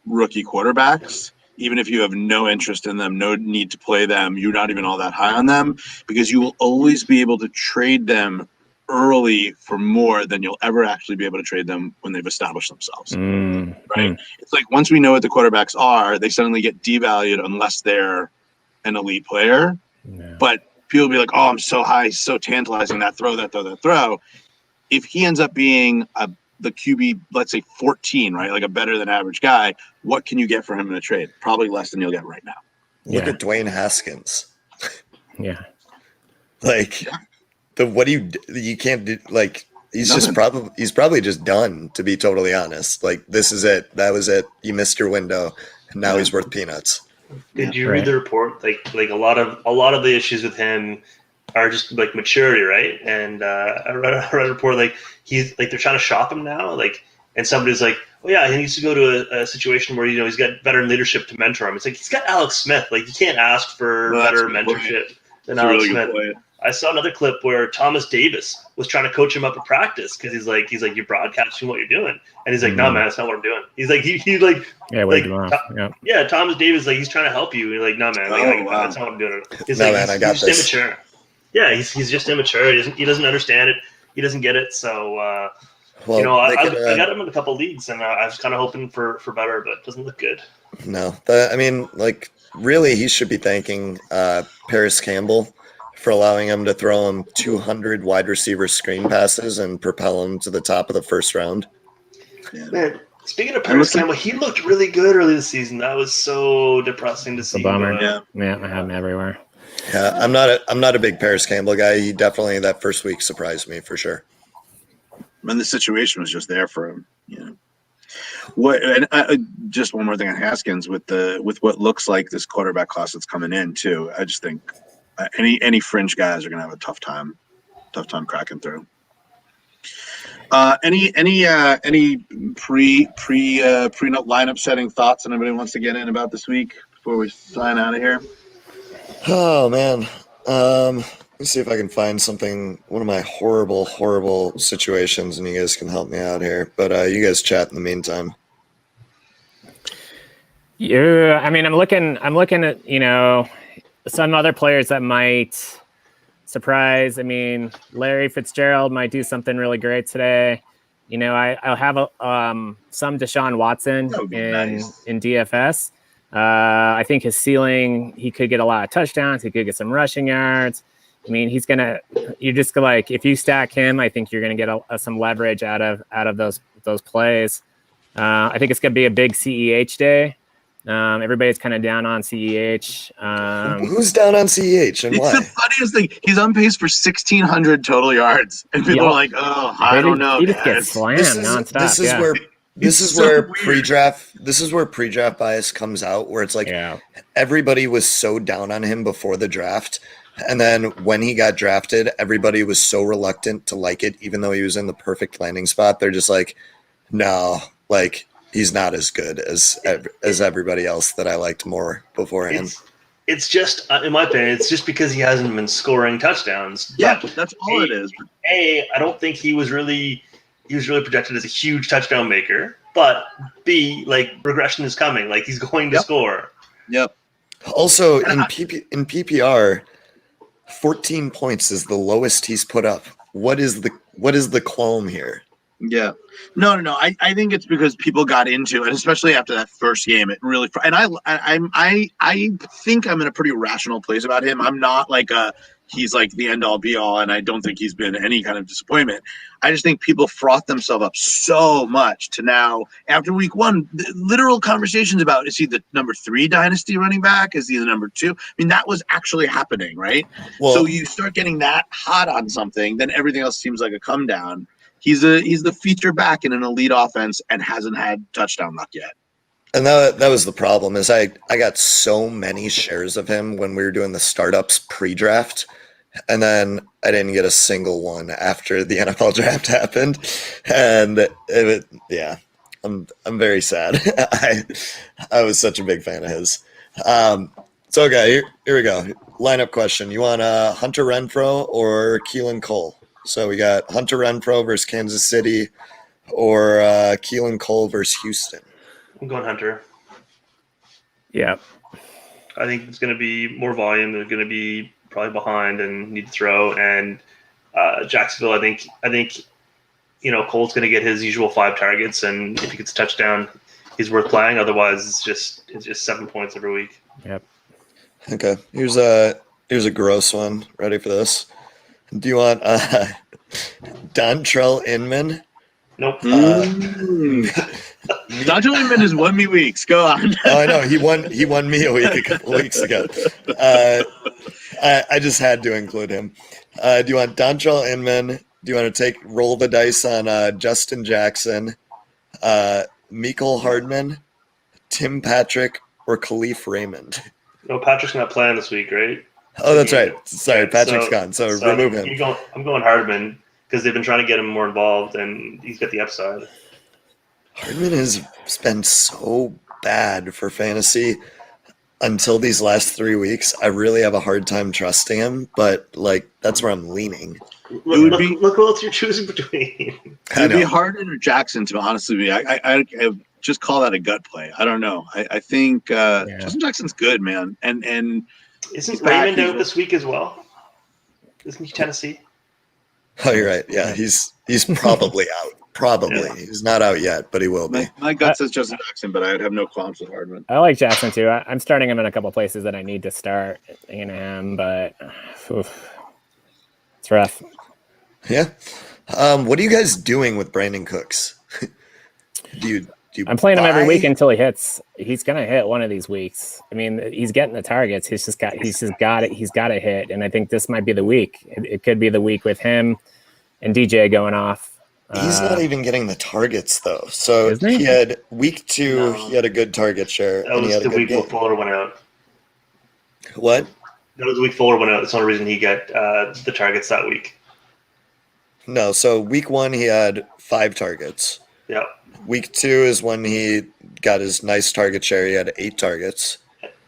rookie quarterbacks, even if you have no interest in them, no need to play them, you're not even all that high on them, because you will always be able to trade them early for more than you'll ever actually be able to trade them when they've established themselves. Right? It's like once we know what the quarterbacks are, they suddenly get devalued unless they're an elite player. Yeah. But people will be like, oh, I'm so high, so tantalizing, that throw. If he ends up being the QB, let's say 14, right? Like a better than average guy, what can you get for him in a trade? Probably less than you'll get right now. Look at Dwayne Haskins. Yeah. Like what do you can't do, like he's probably just done, to be totally honest. Like this is it. That was it. You missed your window, and now he's worth peanuts. Did you read the report? Like a lot of the issues with him are just like maturity, right? And I read a report like he's like they're trying to shop him now, like, and somebody's like, oh yeah, he needs to go to a situation where he's got veteran leadership to mentor him. It's like he's got Alex Smith. Like you can't ask for better mentorship than Alex Smith. I saw another clip where Thomas Davis was trying to coach him up at practice because he's like, you're broadcasting what you're doing, and he's like, no, man, that's not what I'm doing. He's like, he like, Yeah, waved him off. yeah, Thomas Davis, like, he's trying to help you. You're like, no, man, like, that's not what I'm doing. He's No, like, man, I got he's this. just immature. Yeah, he's just immature. He doesn't understand it. He doesn't get it. So, Well, I got him in a couple leagues, and I was kind of hoping for better, but it doesn't look good. No, I mean, like, really, he should be thanking Paris Campbell for allowing him to throw him 200 wide receiver screen passes and propel him to the top of the first round. Yeah. Man, speaking of Paris Campbell, he looked really good early this season. That was so depressing to see. A bummer. Yeah. I have him everywhere. Yeah, I'm not a big Paris Campbell guy. He definitely that first week surprised me for sure. And the situation was just there for him. What? And just one more thing on Haskins with what looks like this quarterback class that's coming in too. I just think any fringe guys are gonna have a tough time cracking through. Any pre lineup setting thoughts anybody wants to get in about this week before we sign out of here? Oh man, let me see if I can find something. One of my horrible situations, and you guys can help me out here. But you guys chat in the meantime. Yeah, I mean, I'm looking at some other players that might surprise. I mean, Larry Fitzgerald might do something really great today. I'll have some Deshaun Watson in DFS. I think his ceiling, he could get a lot of touchdowns. He could get some rushing yards. I mean, you're just like, if you stack him, I think you're going to get some leverage out of those plays. I think it's going to be a big CEH day. Everybody's kind of down on CEH. Who's down on CEH and why? It's the funniest thing. He's on pace for 1,600 total yards, and people are like, "Oh, I don't know." He just gets slammed nonstop. This is where pre-draft bias comes out, where it's like everybody was so down on him before the draft, and then when he got drafted, everybody was so reluctant to like it, even though he was in the perfect landing spot. They're just like, no, like he's not as good as everybody else that I liked more beforehand. It's just, in my opinion, it's just because he hasn't been scoring touchdowns. Yeah, that's all it is. I don't think he was really projected as a huge touchdown maker. But B, like, regression is coming. Like, he's going to score. Yep. Also, in PPR, 14 points is the lowest he's put up. What is the qualm here? Yeah. No. I think it's because people got into it, especially after that first game. It really, and I think I'm in a pretty rational place about him. I'm not like he's like the end all be all, and I don't think he's been any kind of disappointment. I just think people froth themselves up so much to now, after week one, literal conversations about, is he the number 3 dynasty running back? Is he the number 2? I mean, that was actually happening, right? Well, so you start getting that hot on something, then everything else seems like a come down. He's the feature back in an elite offense and hasn't had touchdown luck yet. And that was the problem, is I got so many shares of him when we were doing the startups pre-draft, and then I didn't get a single one after the NFL draft happened, and I'm very sad. I was such a big fan of his. So okay, here we go. Lineup question: you want Hunter Renfrow or Keelan Cole? So we got Hunter Renfrow versus Kansas City, or Keelan Cole versus Houston. I'm going Hunter. Yeah. I think it's going to be more volume. They're going to be probably behind and need to throw. And Jacksonville, I think Cole's going to get his usual 5 targets, and if he gets a touchdown, he's worth playing. Otherwise, it's just 7 points every week. Yep. Okay. Here's a gross one. Ready for this? Do you want Dontrell Inman? Nope. Dontrell Inman has won me weeks. Go on. Oh, I know. He won me a couple weeks ago. I just had to include him. Do you want Dontrell Inman? Do you want to roll the dice on Justin Jackson, Mecole Hardman, Tim Patrick, or Khalif Raymond? No, Patrick's not playing this week, right? Oh, that's right. Sorry, Patrick's gone. So remove him. I'm going Hardman because they've been trying to get him more involved, and he's got the upside. Hardman has been so bad for fantasy. until these last 3 weeks, I really have a hard time trusting him. But like, that's where I'm leaning. Look what else you're choosing between. I It'd be know. Harden or Jackson, to be honest with you. I just call that a gut play. I don't know. I think Justin Jackson's good, man. And Isn't he's back, Raymond he's- out this week as well? Isn't he Tennessee? Oh, you're right. Yeah, he's probably out. Probably. Yeah. He's not out yet, but he will be. my gut says Justin Jackson, but I would have no qualms with Hardman. I like Jackson too. I'm starting him in a couple places that I need to start in him, but it's rough. Yeah. What are you guys doing with Brandon Cooks? do you I'm playing him every buy? week until he hits. He's gonna hit one of these weeks. I mean, he's getting the targets. He's got it. He's got to hit, and I think this might be the week. It could be the week with him and DJ going off. He's not even getting the targets though. So Isn't he? he had week 2. No. He had a good target share, That and he was had a the good week game. where Fuller went out. What? That was the week Fuller went out. That's the only reason he got the targets that week. No. So week 1 he had 5 targets. Yeah. Week 2 is when he got his nice target share. He had 8 targets.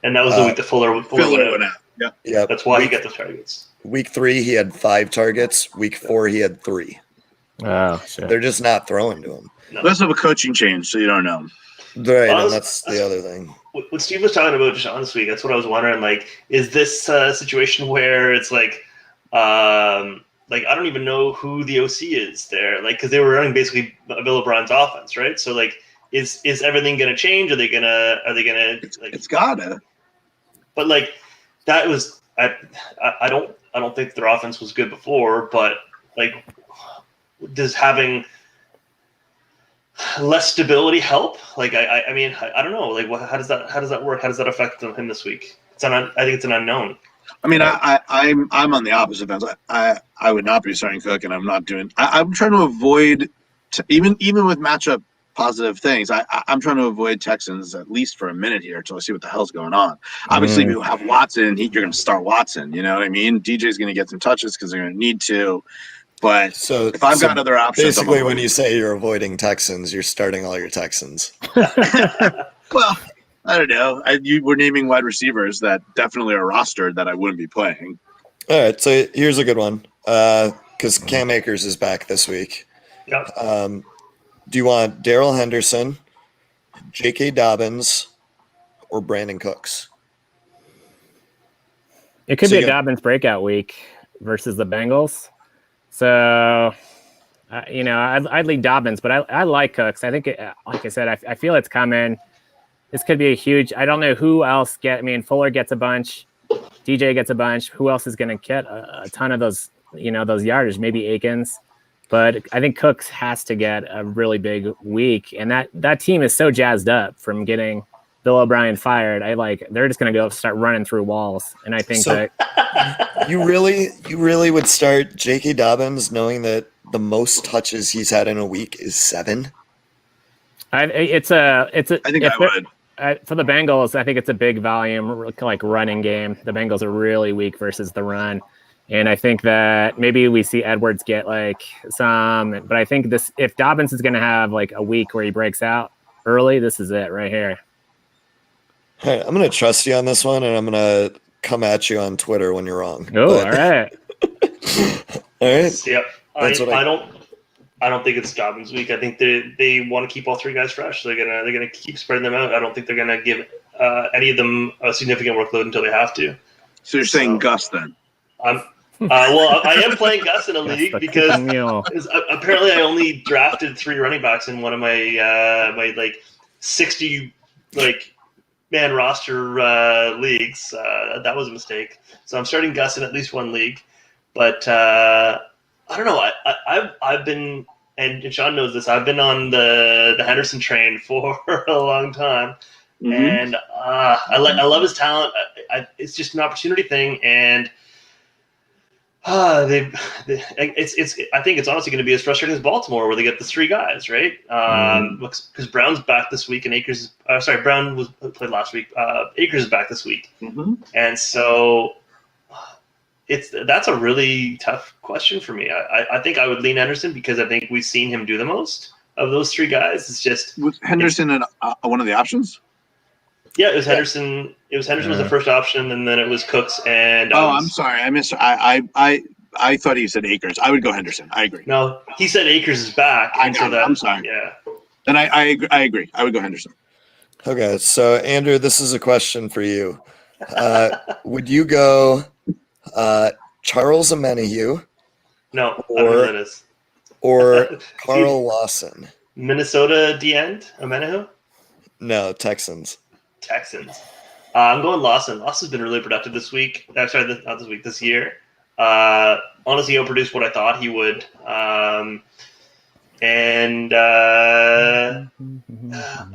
And that was the week that Fuller went out. Yeah. Yeah. That's why he got those targets. Week 3 he had 5 targets. Week 4 he had 3. Oh shit! They're just not throwing to him. Let's have a coaching change, so you don't know. Right, Well, and that's the other thing. What Steve was talking about Deshaun this week, that's what I was wondering. Like, is this a situation where it's like I don't even know who the OC is there, like, because they were running basically Bill O'Brien's offense, right? So like, is everything going to change? Are they gonna like? It's gotta. But like, that was I don't think their offense was good before, but like, does having less stability help? Like, I mean, I don't know. Like, how does that work? How does that affect him this week? I think it's an unknown. I mean, I'm on the opposite fence. I would not be starting Cook, and I'm not doing. I'm trying to avoid even with matchup positive things. I'm trying to avoid Texans at least for a minute here until I see what the hell's going on. Obviously, if you have Watson, you're going to start Watson. You know what I mean? DJ's going to get some touches because they're going to need to. But So if I've got other options, basically, when you say you're avoiding Texans, you're starting all your Texans. well, I don't know. You were naming wide receivers that definitely are rostered that I wouldn't be playing. All right, so here's a good one because Cam Akers is back this week. Yep. Do you want Daryl Henderson, J.K. Dobbins, or Brandon Cooks? It could So be you a got- Dobbins breakout week versus the Bengals. So, I'd lead Dobbins, but I like Cooks. I think, like I said, I feel it's coming. This could be a huge. I don't know who else Fuller gets a bunch, DJ gets a bunch. Who else is going to get a ton of those? Those yardage. Maybe Akins, but I think Cooks has to get a really big week, and that team is so jazzed up from getting Bill O'Brien fired. They're just going to go start running through walls, and I think So- You really would start J.K. Dobbins knowing that the most touches he's had in a week is 7? I think I would. For the Bengals, I think it's a big volume, like running game. The Bengals are really weak versus the run. And I think that maybe we see Edwards get like some, but I think if Dobbins is going to have like a week where he breaks out early, this is it right here. All right, I'm going to trust you on this one, and I'm going to come at you on Twitter when you're wrong. Oh, all right. All right. Yep. That's what I don't think it's Dobbins week. I think they want to keep all 3 guys fresh. They're gonna keep spreading them out. I don't think they're gonna give any of them a significant workload until they have to. So you're saying Gus then? Well, I am playing Gus in a That's league the because cooking mule. apparently I only drafted 3 running backs in one of my my like 60 man roster leagues. That was a mistake. So I'm starting Gus in at least one league, but I don't know. I've been, and Sean knows this, I've been on the Henderson train for a long time, and I love his talent. It's just an opportunity thing, and I think it's honestly going to be as frustrating as Baltimore, where they get the 3 guys, right? Because Brown's back this week, and Akers. Brown played last week. Akers is back this week, and so that's a really tough question for me. I think I would lean Henderson because I think we've seen him do the most of those 3 guys. It's just Was Henderson one of the options? Yeah, it was Henderson. It was Henderson was the first option, and then it was Cooks and Dobbins. Oh, I'm sorry. I thought he said Akers. I would go Henderson. I agree. No, he said Akers is back. I'm sorry. Yeah. And I agree. I would go Henderson. Okay, so Andrew, this is a question for you. Would you go Charles Amenahue? No, I don't know who that is. Or Carl Lawson? Minnesota D end, Amenahue? No, Texans. Texans. I'm going Lawson. Lawson's been really productive this week. Not this week, this year. Honestly, he outproduced what I thought he would.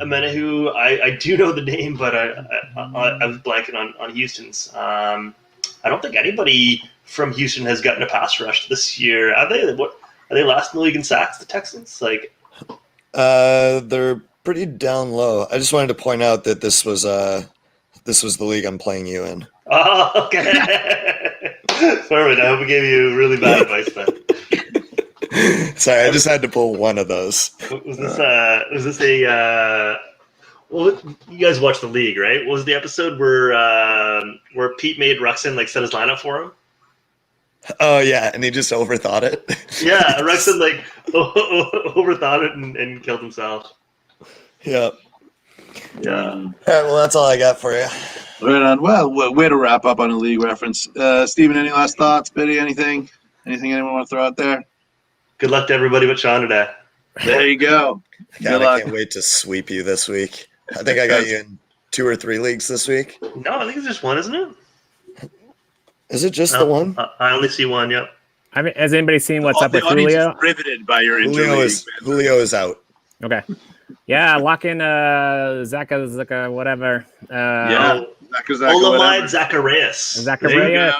Amenahue, I do know the name, but I was blanking on Houston's. I don't think anybody from Houston has gotten a pass rush this year. Are they last in the league in sacks? The Texans, they're pretty down low. I just wanted to point out that this was the league I'm playing you in. Oh, okay. Perfect. I hope we gave you really bad advice then. Sorry, I just had to pull one of those. Was this a? Well, you guys watched the league, right? What was the episode where Pete made Ruxin set his lineup for him? Oh yeah, and he just overthought it. Yeah, Ruxin overthought it and killed himself. Yeah. Yeah. All right, well, that's all I got for you. Right on. Well, way to wrap up on a league reference. Steven, any last thoughts? Biddy, anything? Anything anyone want to throw out there? Good luck to everybody but Sean today. There you go. God, I can't wait to sweep you this week. I think I got you in 2 or 3 leagues this week. No, I think it's just one, isn't it? Is it just the one? I only see one, yep. I mean, has anybody seen what's up with audience Julio? is riveted by your Julio is out. Okay. Yeah, lock in Zaka, whatever. Olamide Zacharias. Zacharias.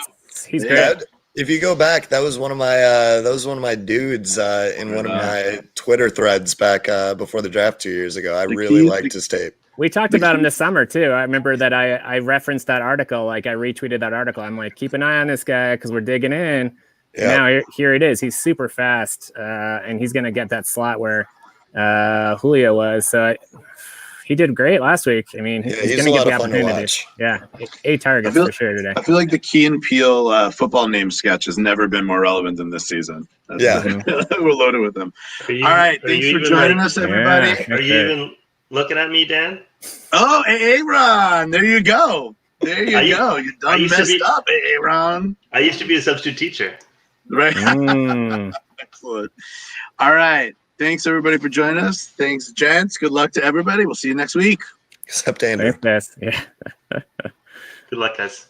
He's great. Yeah, if you go back, that was one of my dudes in one of my Twitter threads back before the draft 2 years ago. I really liked his tape. We talked about him this summer too. I remember that I referenced that article. I retweeted that article. I'm like, keep an eye on this guy because we're digging in. Yeah. Now here it is. He's super fast, and he's going to get that slot where Julio was. So he did great last week. I mean, he's going to get the opportunity. Yeah, 8 targets for sure today. I feel like the Key and Peele football name sketch has never been more relevant than this season. We're loaded with them. All right, thanks for joining us, everybody. Are you even looking at me, Dan? Oh, Aaron, there you go. There you go. You done messed up, Aaron. I used to be a substitute teacher. Right. Excellent. All right. Thanks, everybody, for joining us. Thanks, gents. Good luck to everybody. We'll see you next week. Except Andrew. Yeah. Good luck, guys.